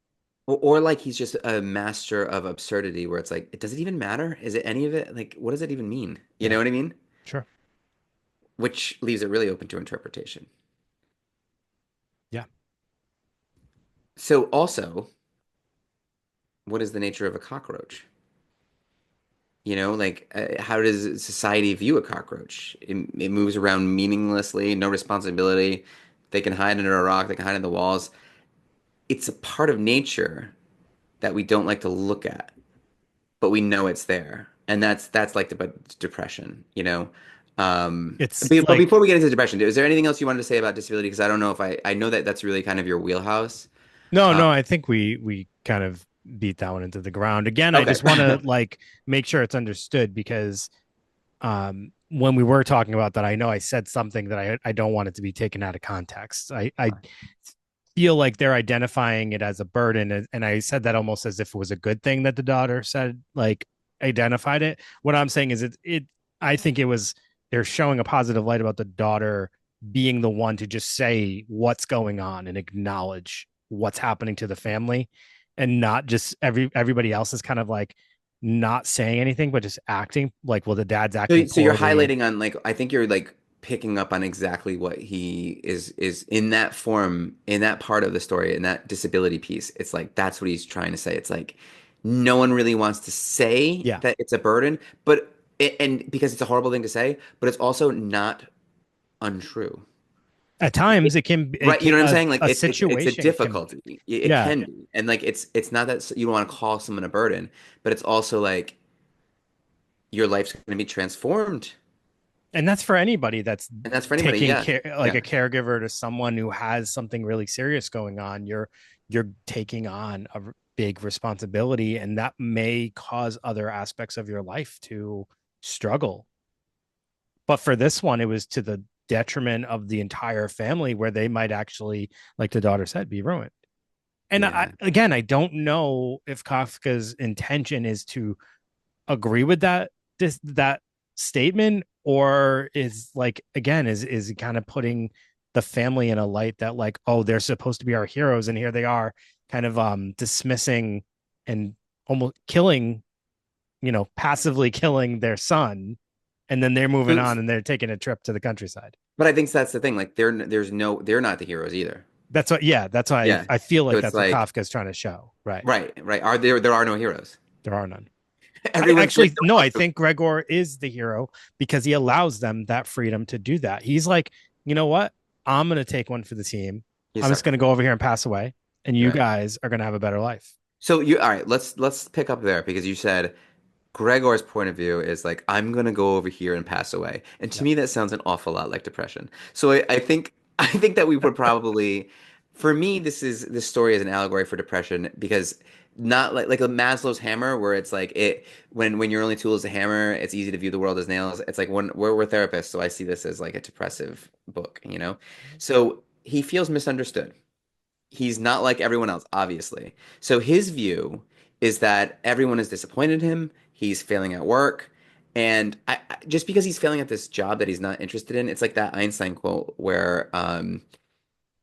or like he's just a master of absurdity, where it's like, does it even matter? Is it any of it? Like, what does it even mean? You Yeah, know what I mean? sure. Which leaves it really open to interpretation. Yeah. So also, what is the nature of a cockroach? You know, like how does society view a cockroach? It moves around meaninglessly, no responsibility. They can hide under a rock, they can hide in the walls. It's a part of nature that we don't like to look at, but we know it's there. And that's like the depression, you know? It's But like before we get into depression, is there anything else you wanted to say about disability? Because I don't know if I know that that's really kind of your wheelhouse. no, Uh, no, I think we kind of beat that one into the ground. Again, I okay. just want to like make sure it's understood because when we were talking about that, I know I said something that I don't want it to be taken out of context. I feel like they're identifying it as a burden, and I said that almost as if it was a good thing that the daughter said like identified it. What I'm saying is it I think it was they're showing a positive light about the daughter being the one to just say what's going on and acknowledge what's happening to the family and not just everybody else is kind of like not saying anything but just acting like well the dad's acting So you're poorly. highlighting on like I think you're like picking up on exactly what he is in that form in that part of the story in that disability piece. It's like that's what he's trying to say. It's like no one really wants to say Yeah. that it's a burden, but and because it's a horrible thing to say, but it's also not untrue. At times it Right, you can know what I'm saying? Like a it's a situation can be. difficulty. It Yeah. can be, and like it's not that you don't want to call someone a burden, but it's also like your life's going to be transformed, And that's for anybody that's and that's for anybody. taking Yeah, care, like yeah, a caregiver to someone who has something really serious going on. You're taking on a big responsibility, and that may cause other aspects of your life to struggle. But for this one, it was to the detriment of the entire family, where they might actually, like the daughter said, be ruined. And yeah. again, I don't know if Kafka's intention is to agree with that statement, or is like, again, is kind of putting the family in a light that, like, oh, they're supposed to be our heroes, and here they are kind of dismissing and almost killing, passively killing their son, and then they're moving So, on and they're taking a trip to the countryside. but I think that's the thing. Like they're not the heroes either. That's what, yeah, that's why Yeah. I feel So like it's that's what like Kafka is trying to show. Right. right. There are no heroes. There are none. I Everyone's like actually, no, I think Gregor is the hero because he allows them that freedom to do that. He's like, you know what? I'm going to take one for the team. you I'm just going to sacrifice. go over here and pass away, and you Right. guys are going to have a better life. So you all right, let's pick up there because you said Gregor's point of view is like, I'm gonna go over here and pass away. And to Yep. me, that sounds an awful lot like depression. So I think I think that we would probably, for me, this story is an allegory for depression because not like a Maslow's hammer, where it's like it when your only tool is a hammer, it's easy to view the world as nails. It's like when we're therapists, so I see this as like a depressive book, you know? So he feels misunderstood. He's not like everyone else, obviously. So his view is that everyone is disappointed in him. He's failing at work. And just because he's failing at this job that he's not interested in, it's like that Einstein quote where,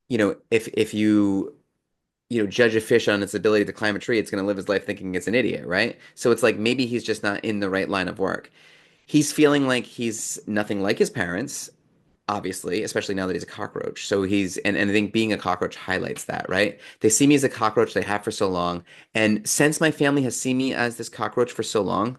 if judge a fish on its ability to climb a tree, it's going to live his life thinking it's an idiot, right? So it's like maybe he's just not in the right line of work. He's feeling like he's nothing like his parents, obviously, especially now that he's a cockroach. So and I think being a cockroach highlights that, right? They see me as a cockroach they have for so long. And since my family has seen me as this cockroach for so long,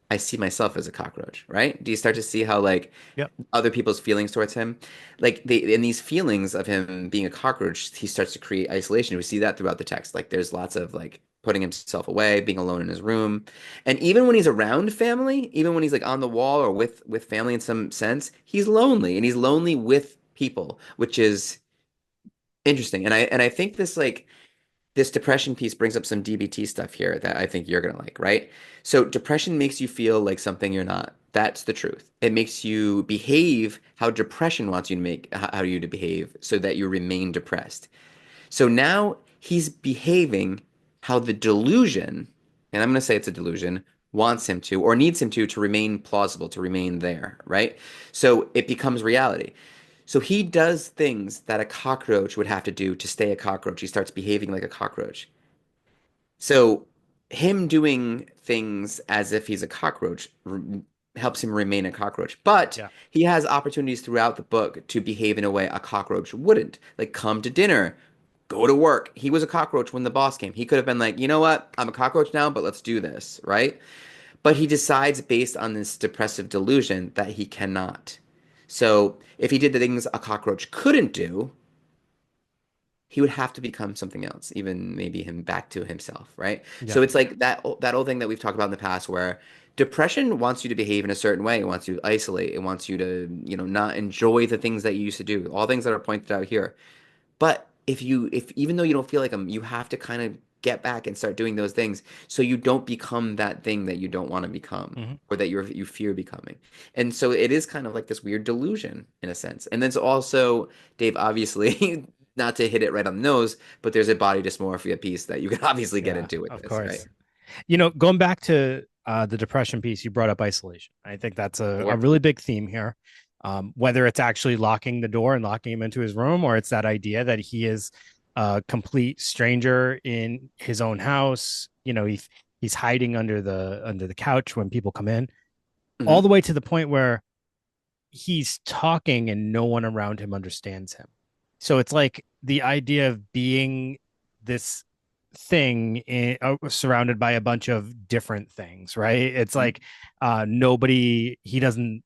I see myself as a cockroach, right? Do you start to see how like Yep. other people's feelings towards him, like they in these feelings of him being a cockroach, he starts to create isolation. We see that throughout the text. Like there's lots of like putting himself away, being alone in his room. And even when he's around family, even when he's like on the wall or with family in some sense, he's lonely and he's lonely with people, which is interesting. And I think this depression piece brings up some DBT stuff here that I think you're gonna like, right? So depression makes you feel like something you're not. That's the truth. It makes you behave how depression wants you to make how you to behave so that you remain depressed. So now he's behaving how the delusion, and I'm going to say it's a delusion, wants him to or needs him to remain plausible, to remain there, right? So it becomes reality. So he does things that a cockroach would have to do to stay a cockroach. He starts behaving like a cockroach. So him doing things as if he's a cockroach helps him remain a cockroach. But Yeah. he has opportunities throughout the book to behave in a way a cockroach wouldn't. Like come to dinner, go to work. He was a cockroach when the boss came. He could have been like, you know what? I'm a cockroach now, but let's do this, right? But he decides based on this depressive delusion that he cannot. So if he did the things a cockroach couldn't do, he would have to become something else, even maybe him back to himself, right? Yeah. So it's like that old thing that we've talked about in the past where depression wants you to behave in a certain way. It wants you to isolate. It wants you to, not enjoy the things that you used to do, all things that are pointed out here. But if even though you don't feel like them, you have to kind of get back and start doing those things so you don't become that thing that you don't want to become Mm-hmm. or that you fear becoming. And so it is kind of like this weird delusion in a sense. And then it's also, Dave, obviously, not to hit it right on the nose, but there's a body dysmorphia piece that you can obviously get Yeah, into with of this, right? course. Going back to the depression piece, you brought up isolation. I think that's a Or really big theme here. Whether it's actually locking the door and locking him into his room, or it's that idea that he is a complete stranger in his own house. He's hiding under the couch when people come in, all the Mhm. way to the point where he's talking and no one around him understands him. So it's like the idea of being this surrounded by a bunch of different things, right? It's like nobody, he doesn't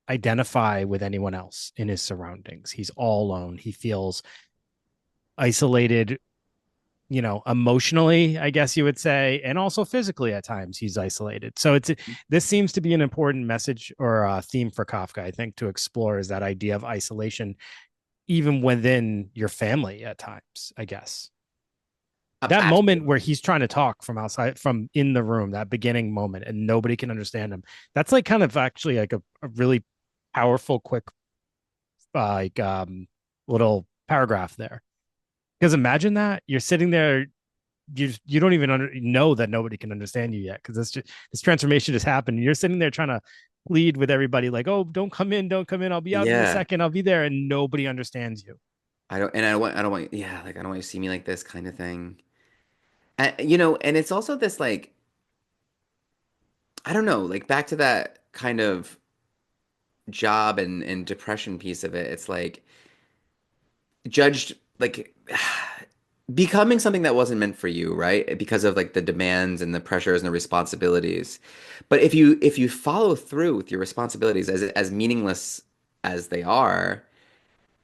identify with anyone else in his surroundings. He's all alone. He feels isolated, emotionally, I guess you would say, and also physically at times he's isolated. So this seems to be an important message or a theme for Kafka, I think, to explore is that idea of isolation, even within your family at times, I guess. That moment where Absolutely. he's trying to talk from outside, from in the room, that beginning moment, and nobody can understand him. That's like kind of actually like a really powerful, quick, like little paragraph there. Because imagine that you're sitting there, you don't even know that nobody can understand you yet, because this transformation just happened. And you're sitting there trying to plead with everybody, like, "Oh, don't come in, don't come in. I'll be out in a Yeah. second. I'll be there," and nobody understands you. I don't want, yeah, like I don't want you to see me like this kind of thing. And it's also this like, I don't know, like back to that kind of job and depression piece of it. It's like judged like becoming something that wasn't meant for you, right? Because of like the demands and the pressures and the responsibilities. But if you follow through with your responsibilities as meaningless as they are,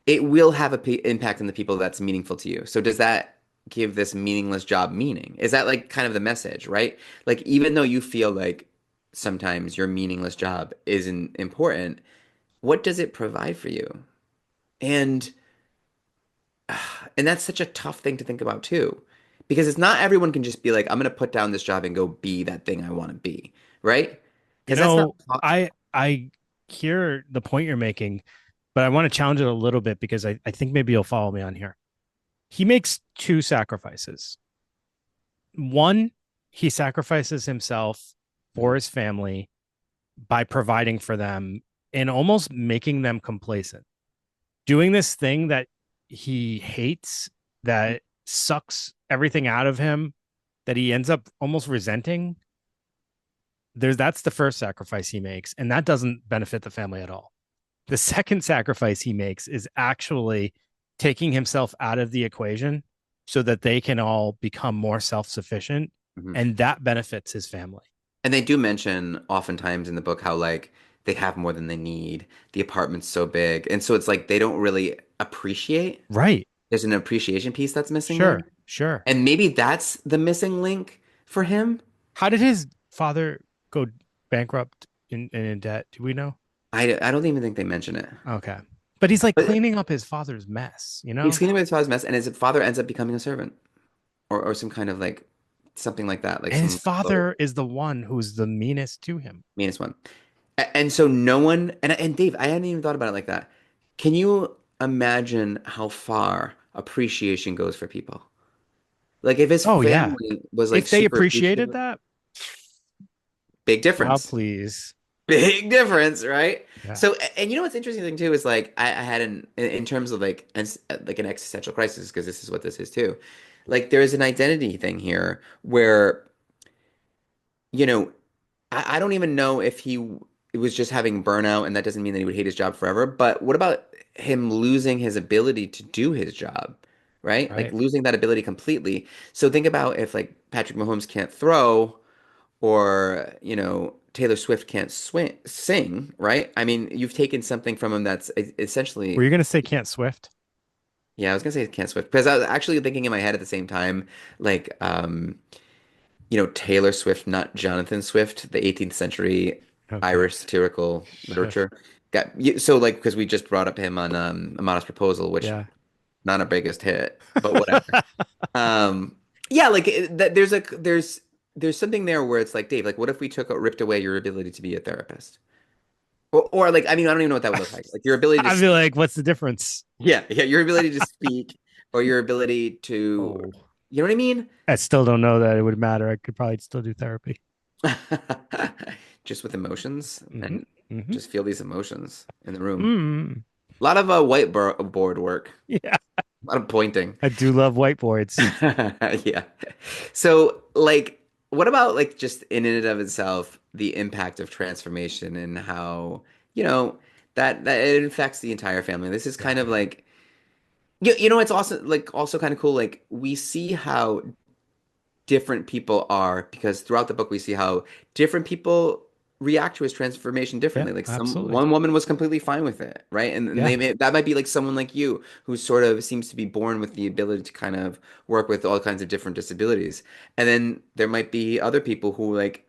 it will have a impact on the people that's meaningful to you. So does that give this meaningless job meaning? Is that like kind of the message, right? Like even though you feel like sometimes your meaningless job isn't important, what does it provide for you? And and that's such a tough thing to think about too. Because it's not everyone can just be like, I'm gonna put down this job and go be that thing I want to be, right? You Because that's not know, I hear the point you're making, but I want to challenge it a little bit because I think maybe you'll follow me on here. He makes two sacrifices. One, he sacrifices himself for Mhm. his family by providing for them and almost making them complacent. Doing this thing that he hates, that sucks everything out of him, that he ends up almost resenting. That's the first sacrifice he makes, and that doesn't benefit the family at all. The second sacrifice he makes is actually taking himself out of the equation so that they can all become more self-sufficient, Mhm. and that benefits his family. And they do mention oftentimes in the book how like they have more than they need. The apartment's so big. And so it's like they don't really appreciate. Right. There's an appreciation piece that's missing there. Sure. Sure. And maybe that's the missing link for him. How did his father go bankrupt in debt? Do we know? I don't even think they mention it. Okay. But he's like But cleaning up his father's mess, you he's know? cleaning up his father's mess, and his father ends up becoming a servant or some kind of like something like that, like And his some low father is the one who's the meanest to him. meanest one. And so no one, and Dave, I hadn't even thought about it like that. Can you imagine how far appreciation goes for people? Like if his Oh, yeah. family was like If they super appreciated appreciative, that, big now difference. please. Big difference, right? Yeah. So, and you know what's interesting thing too is like I had in terms of like an existential crisis because this is what this is too. Like there is an identity thing here where you know I don't even know if was just having burnout and that doesn't mean that he would hate his job forever. But what about him losing his ability to do his job, right? Like Right. losing that ability completely. So think about if like Patrick Mahomes can't throw or Taylor Swift can't sing, right? I mean, you've taken something from him that's Were essentially, you going to say can't Swift? yeah, I was gonna say can't Swift because I was actually thinking in my head at the same time, like, Taylor Swift, not Jonathan Swift, the 18th century Okay. Irish satirical Sure. literature. So like because we just brought up him on A Modest Proposal, which Yeah. not a biggest hit, but whatever. Um, yeah, like there's something there where it's like, Dave, like what if we ripped away your ability to be a therapist? Or like, I mean, I don't even know what that would look like. Like your ability to I'd be speak. like, what's the difference? Yeah, yeah, your ability to speak or your ability to, Oh, you know what I mean? I still don't know that it would matter. I could probably still do therapy. Just with emotions Hmm. and Hmm. just feel these emotions in the room. Mm. A lot of whiteboard work, Yeah. a lot of pointing. I do love whiteboards. Yeah. So, like, what about like just in and of itself, the impact of transformation and how, you know, that it affects the entire family. This is kind Yeah. of like it's also kind of cool. Like we see how different people are, because throughout the book we see how different people react to his transformation Yeah, differently. Like absolutely. one woman was completely fine with it, right? And Yeah, that might be like someone like you who sort of seems to be born with the ability to kind of work with all kinds of different disabilities. And then there might be other people who like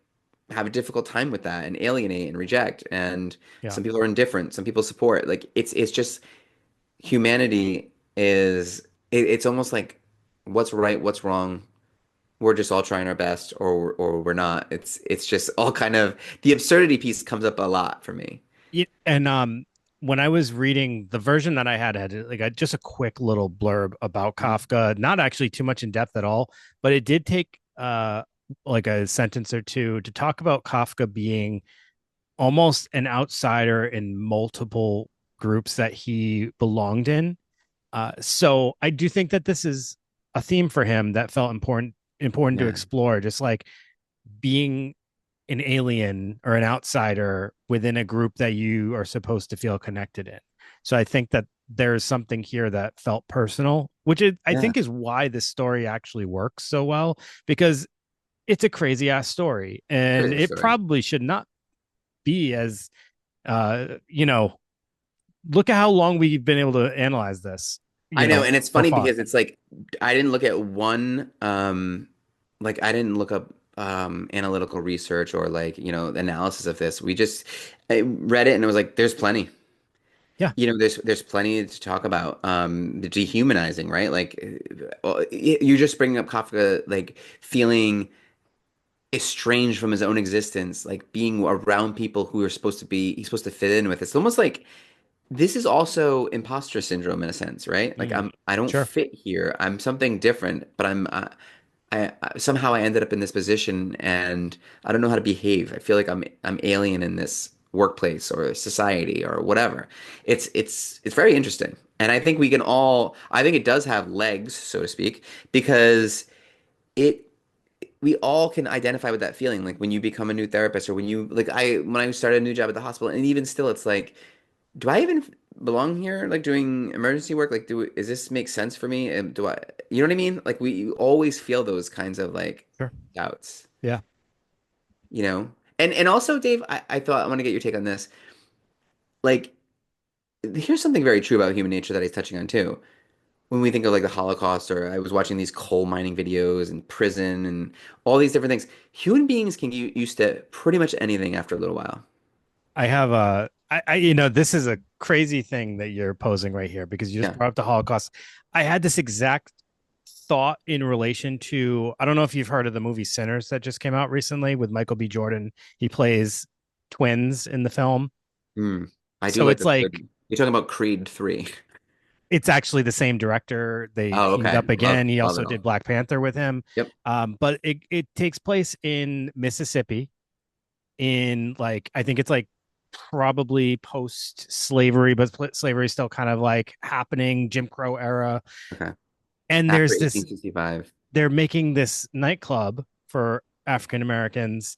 have a difficult time with that and alienate and reject. And yeah. some people are indifferent, some people support. Like it's just humanity is it's almost like what's right, what's wrong. We're just all trying our best, or we're not. It's just all kind of the absurdity piece comes up a lot for me. And when I was reading the version that I had like just a quick little blurb about Kafka, not actually too much in depth at all, but it did take like a sentence or two to talk about Kafka being almost an outsider in multiple groups that he belonged in. So I do think that this is a theme for him that felt important to Yeah, explore, just like being an alien or an outsider within a group that you are supposed to feel connected in. So I think that there's something here that felt personal, which I yeah, think is why this story actually works so well, because it's a crazy ass story and crazy it story. probably should not be as you know, look at how long we've been able to analyze this, I know, and it's so funny far. because it's like I didn't look at one like I didn't look up analytical research or like, analysis of this. I read it and it was like there's plenty. Yeah. There's plenty to talk about. The dehumanizing, right? Like you're just bringing up Kafka like feeling estranged from his own existence, like being around people who are supposed to be he's supposed to fit in with. It's almost like this is also imposter syndrome in a sense, right? Like Mm, I don't sure. fit here. I'm something different, but somehow I ended up in this position and I don't know how to behave. I feel like I'm alien in this workplace or society or whatever. It's very interesting. And I think it does have legs, so to speak, because it we all can identify with that feeling. Like when you become a new therapist or when I started a new job at the hospital, and even still it's like do I even belong here? Like doing emergency work? Like, is this make sense for me? And do I, you know what I mean? Like, we always feel those kinds of like Sure. doubts, Yeah. you know? And also, Dave, I thought I want to get your take on this. Like, here's something very true about human nature that he's touching on too. When we think of like the Holocaust, or I was watching these coal mining videos and prison and all these different things, human beings can get used to pretty much anything after a little while. I have this is a crazy thing that you're posing right here because you just Yeah. brought up the Holocaust. I had this exact thought in relation to, I don't know if you've heard of the movie Sinners that just came out recently with Michael B. Jordan. He plays twins in the film. Hmm. I do So like it's the like, third. You're talking about Creed 3. it's actually the same director. They Oh, teamed okay. up again. He Love also it did all. Black Panther with him. Yep. But it takes place in Mississippi in like I think it's like probably post slavery, but slavery is still kind of like happening, Jim Crow era. Okay. And After there's this 1865. they're making this nightclub for African Americans,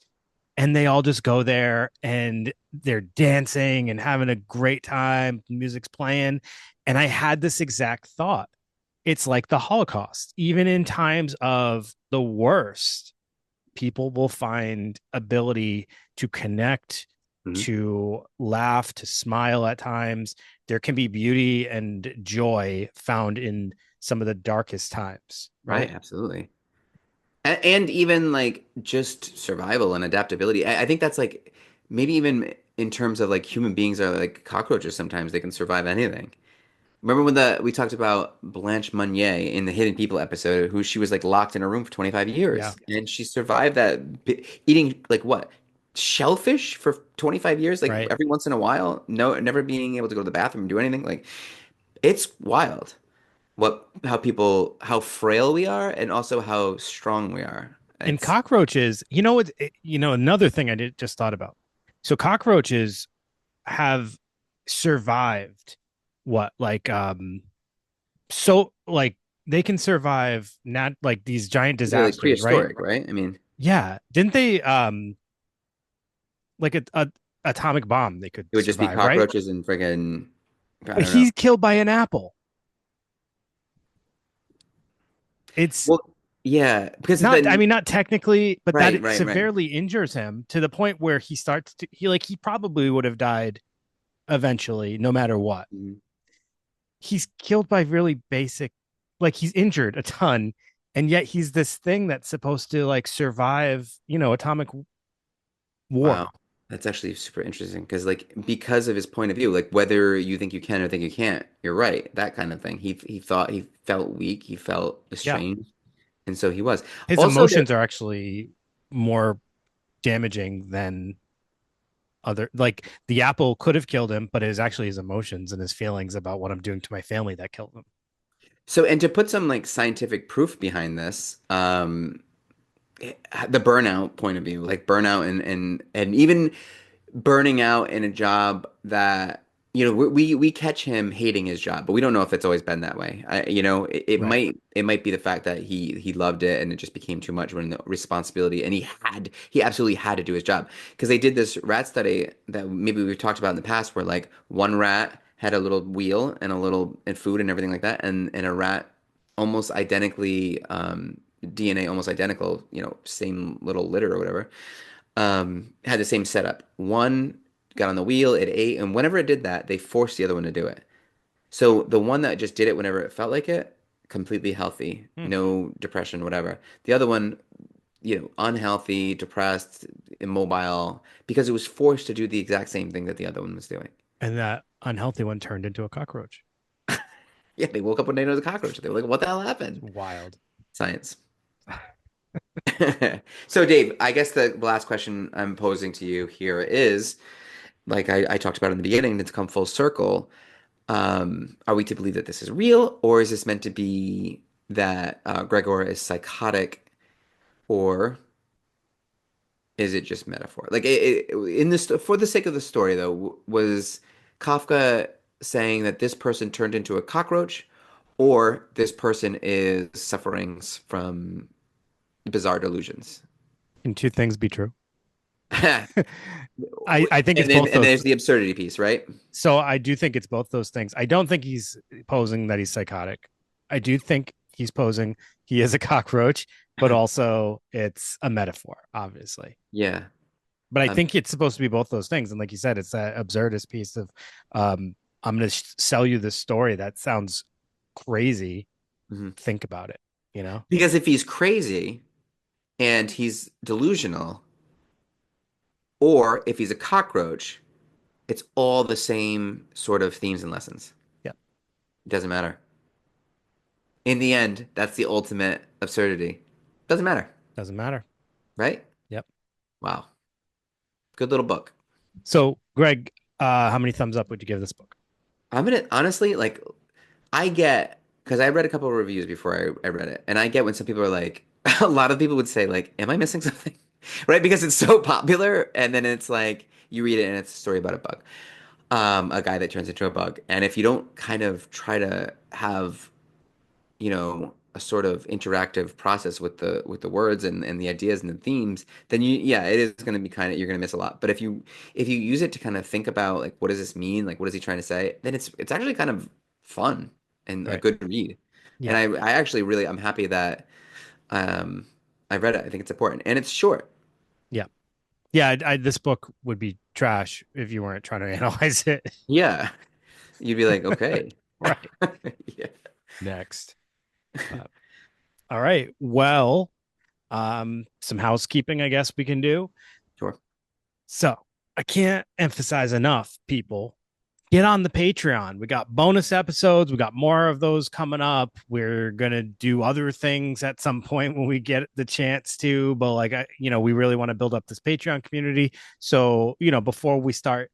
and they all just go there and they're dancing and having a great time. Music's playing. And I had this exact thought. It's like the Holocaust. Even in times of the worst, people will find ability to connect, Mhm. to laugh, to smile at times. There can be beauty and joy found in some of the darkest times, Right, right? absolutely. And even like just survival and adaptability. I think that's like maybe even in terms of like human beings are like cockroaches sometimes they can survive anything. Remember when the we talked about Blanche Monnier in the Hidden People episode, who she was like locked in a room for 25 Yeah, years and she survived that eating like what? Shellfish for 25 years, like right. every once in a while, no, never being able to go to the bathroom and do anything. Like it's wild how frail we are and also how strong we are. And It's cockroaches, another thing I did just thought about. So cockroaches have survived what so like they can survive not like these giant they're like disasters, right? prehistoric, right? I mean, Yeah. Didn't they like a atomic bomb they could it would just be survive, right? cockroaches and friggin' I But don't know. he's killed by an apple. It's Well, Yeah, because Not, I then mean, not technically, but that right, it right, right. severely injures him to the point where he starts to, he probably would have died eventually, no matter what. Mhm. He's killed by really basic, like he's injured a ton, and yet he's this thing that's supposed to like survive, atomic Wow. war. That's actually super interesting because like because of his point of view, like whether you think you can or think you can't, you're right. That kind of thing. He thought he felt weak, he felt Yeah, estranged, and so he was. his Also there emotions are actually more damaging than other, like the apple could have killed him, but it is actually his emotions and his feelings about what I'm doing to my family that killed him. so and to put some like scientific proof behind this, the burnout point of view, like burnout and even burning out in a job that we catch him hating his job, but we don't know if it's always been that way. It Right. might be the fact that he loved it and it just became too much when the responsibility and he absolutely had to do his job because they did this rat study that maybe we've talked about in the past where like one rat had a little wheel and a little and food and everything like that and a rat almost identically DNA almost identical, same little litter or whatever, had the same setup. One got on the wheel, it ate, and whenever it did that, they forced the other one to do it. So the one that just did it whenever it felt like it, completely healthy, Hmm. no depression, whatever. The other one, unhealthy, depressed, immobile, because it was forced to do the exact same thing that the other one was doing. And that unhealthy one turned into a cockroach. Yeah, they woke up one day and there was a cockroach. They were like, what the hell It's happened? wild. Science. So, Dave, I guess the last question I'm posing to you here is, like I talked about in the beginning, to come full circle. Are we to believe that this is real, or is this meant to be that Gregor is psychotic, or is it just metaphor? Like in this, for the sake of the story, though, was Kafka saying that this person turned into a cockroach, or this person is suffering from bizarre delusions? Can two things be true? And I think it's then both and those. there's the absurdity piece, right? So I do think it's both those things. I don't think he's posing that he's psychotic. I do think he's posing he is a cockroach, but also it's a metaphor, obviously. Yeah. But I Um, think it's supposed to be both those things. And like you said, it's that absurdist piece of I'm going to sell you this story that sounds crazy. mhm. Think about it, you know? Because if he's crazy and he's delusional, or if he's a cockroach, it's all the same sort of themes and lessons. Yeah. It doesn't matter. In the end, that's the ultimate absurdity. Doesn't matter, Doesn't matter. right? Yep. Wow. Good little book. So, Greg, how many thumbs up would you give this book? I'm gonna honestly like I get because I read a couple of reviews before I read it, and I get when some people are like, a lot of people would say like, "Am I missing something?" Right? Because it's so popular, and then it's like you read it and it's a story about a bug, a guy that turns into a bug, and if you don't kind of try to have a sort of interactive process with the words and the ideas and the themes, then yeah, it is going to be kind of you're going to miss a lot. But if you use it to kind of think about like what does this mean, like what is he trying to say, then it's actually kind of fun and a Right. good read. And Yeah. I actually really I'm happy that um I read it. I think it's important and it's short. Yeah. Yeah. This book would be trash if you weren't trying to analyze it. Yeah, you'd be like, okay, Right. yeah, Next. Uh, all right. Well, some housekeeping, I guess we can do. sure. So I can't emphasize enough, people. Get on the Patreon. We got bonus episodes. We got more of those coming up. We're gonna do other things at some point when we get the chance to. But like, we really want to build up this Patreon community. So before we start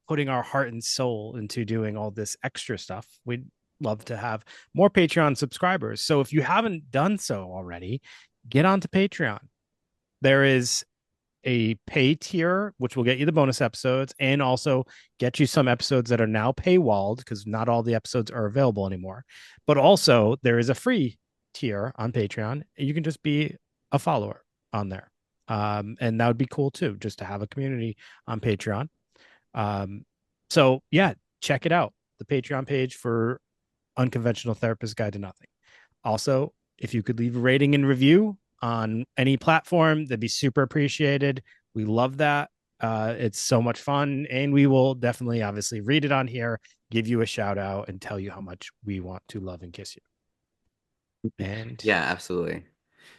putting our heart and soul into doing all this extra stuff, we'd love to have more Patreon subscribers. So if you haven't done so already, get onto Patreon. There is a pay tier, which will get you the bonus episodes and also get you some episodes that are now paywalled because not all the episodes are available anymore. But also, there is a free tier on Patreon. You can just be a follower on there. And that would be cool too, just to have a community on Patreon. So, yeah, check it out. The Patreon page for Unconventional Therapist Guide to Nothing. Also, If you could leave a rating and review on any platform, that'd be super appreciated. We love that. It's so much fun. And we will definitely, obviously, read it on here, give you a shout out, and tell you how much we want to love and kiss you. And Yeah, absolutely.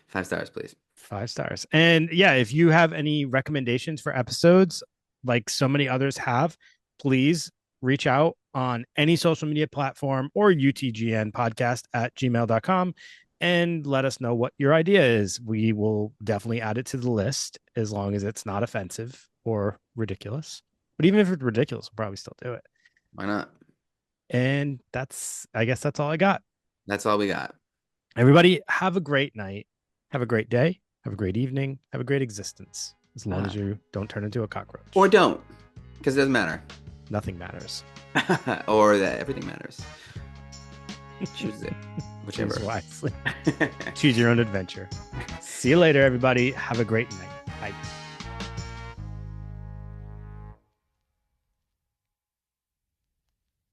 5 stars, please. 5 stars. And yeah, if you have any recommendations for episodes, like so many others have, please reach out on any social media platform or UTGN podcast at gmail.com and let us know what your idea is. We will definitely add it to the list as long as it's not offensive or ridiculous. But even if it's ridiculous, we'll probably still do it. Why not? And I guess that's all I got. That's all we got. Everybody, have a great night. Have a great day. Have a great evening. Have a great existence. As long as you don't turn into a cockroach. Or don't, because it doesn't matter. Nothing matters. Or that everything matters. Choose it. Whichever. Choose wisely. Choose your own adventure. See you later, everybody. Have a great night. Bye.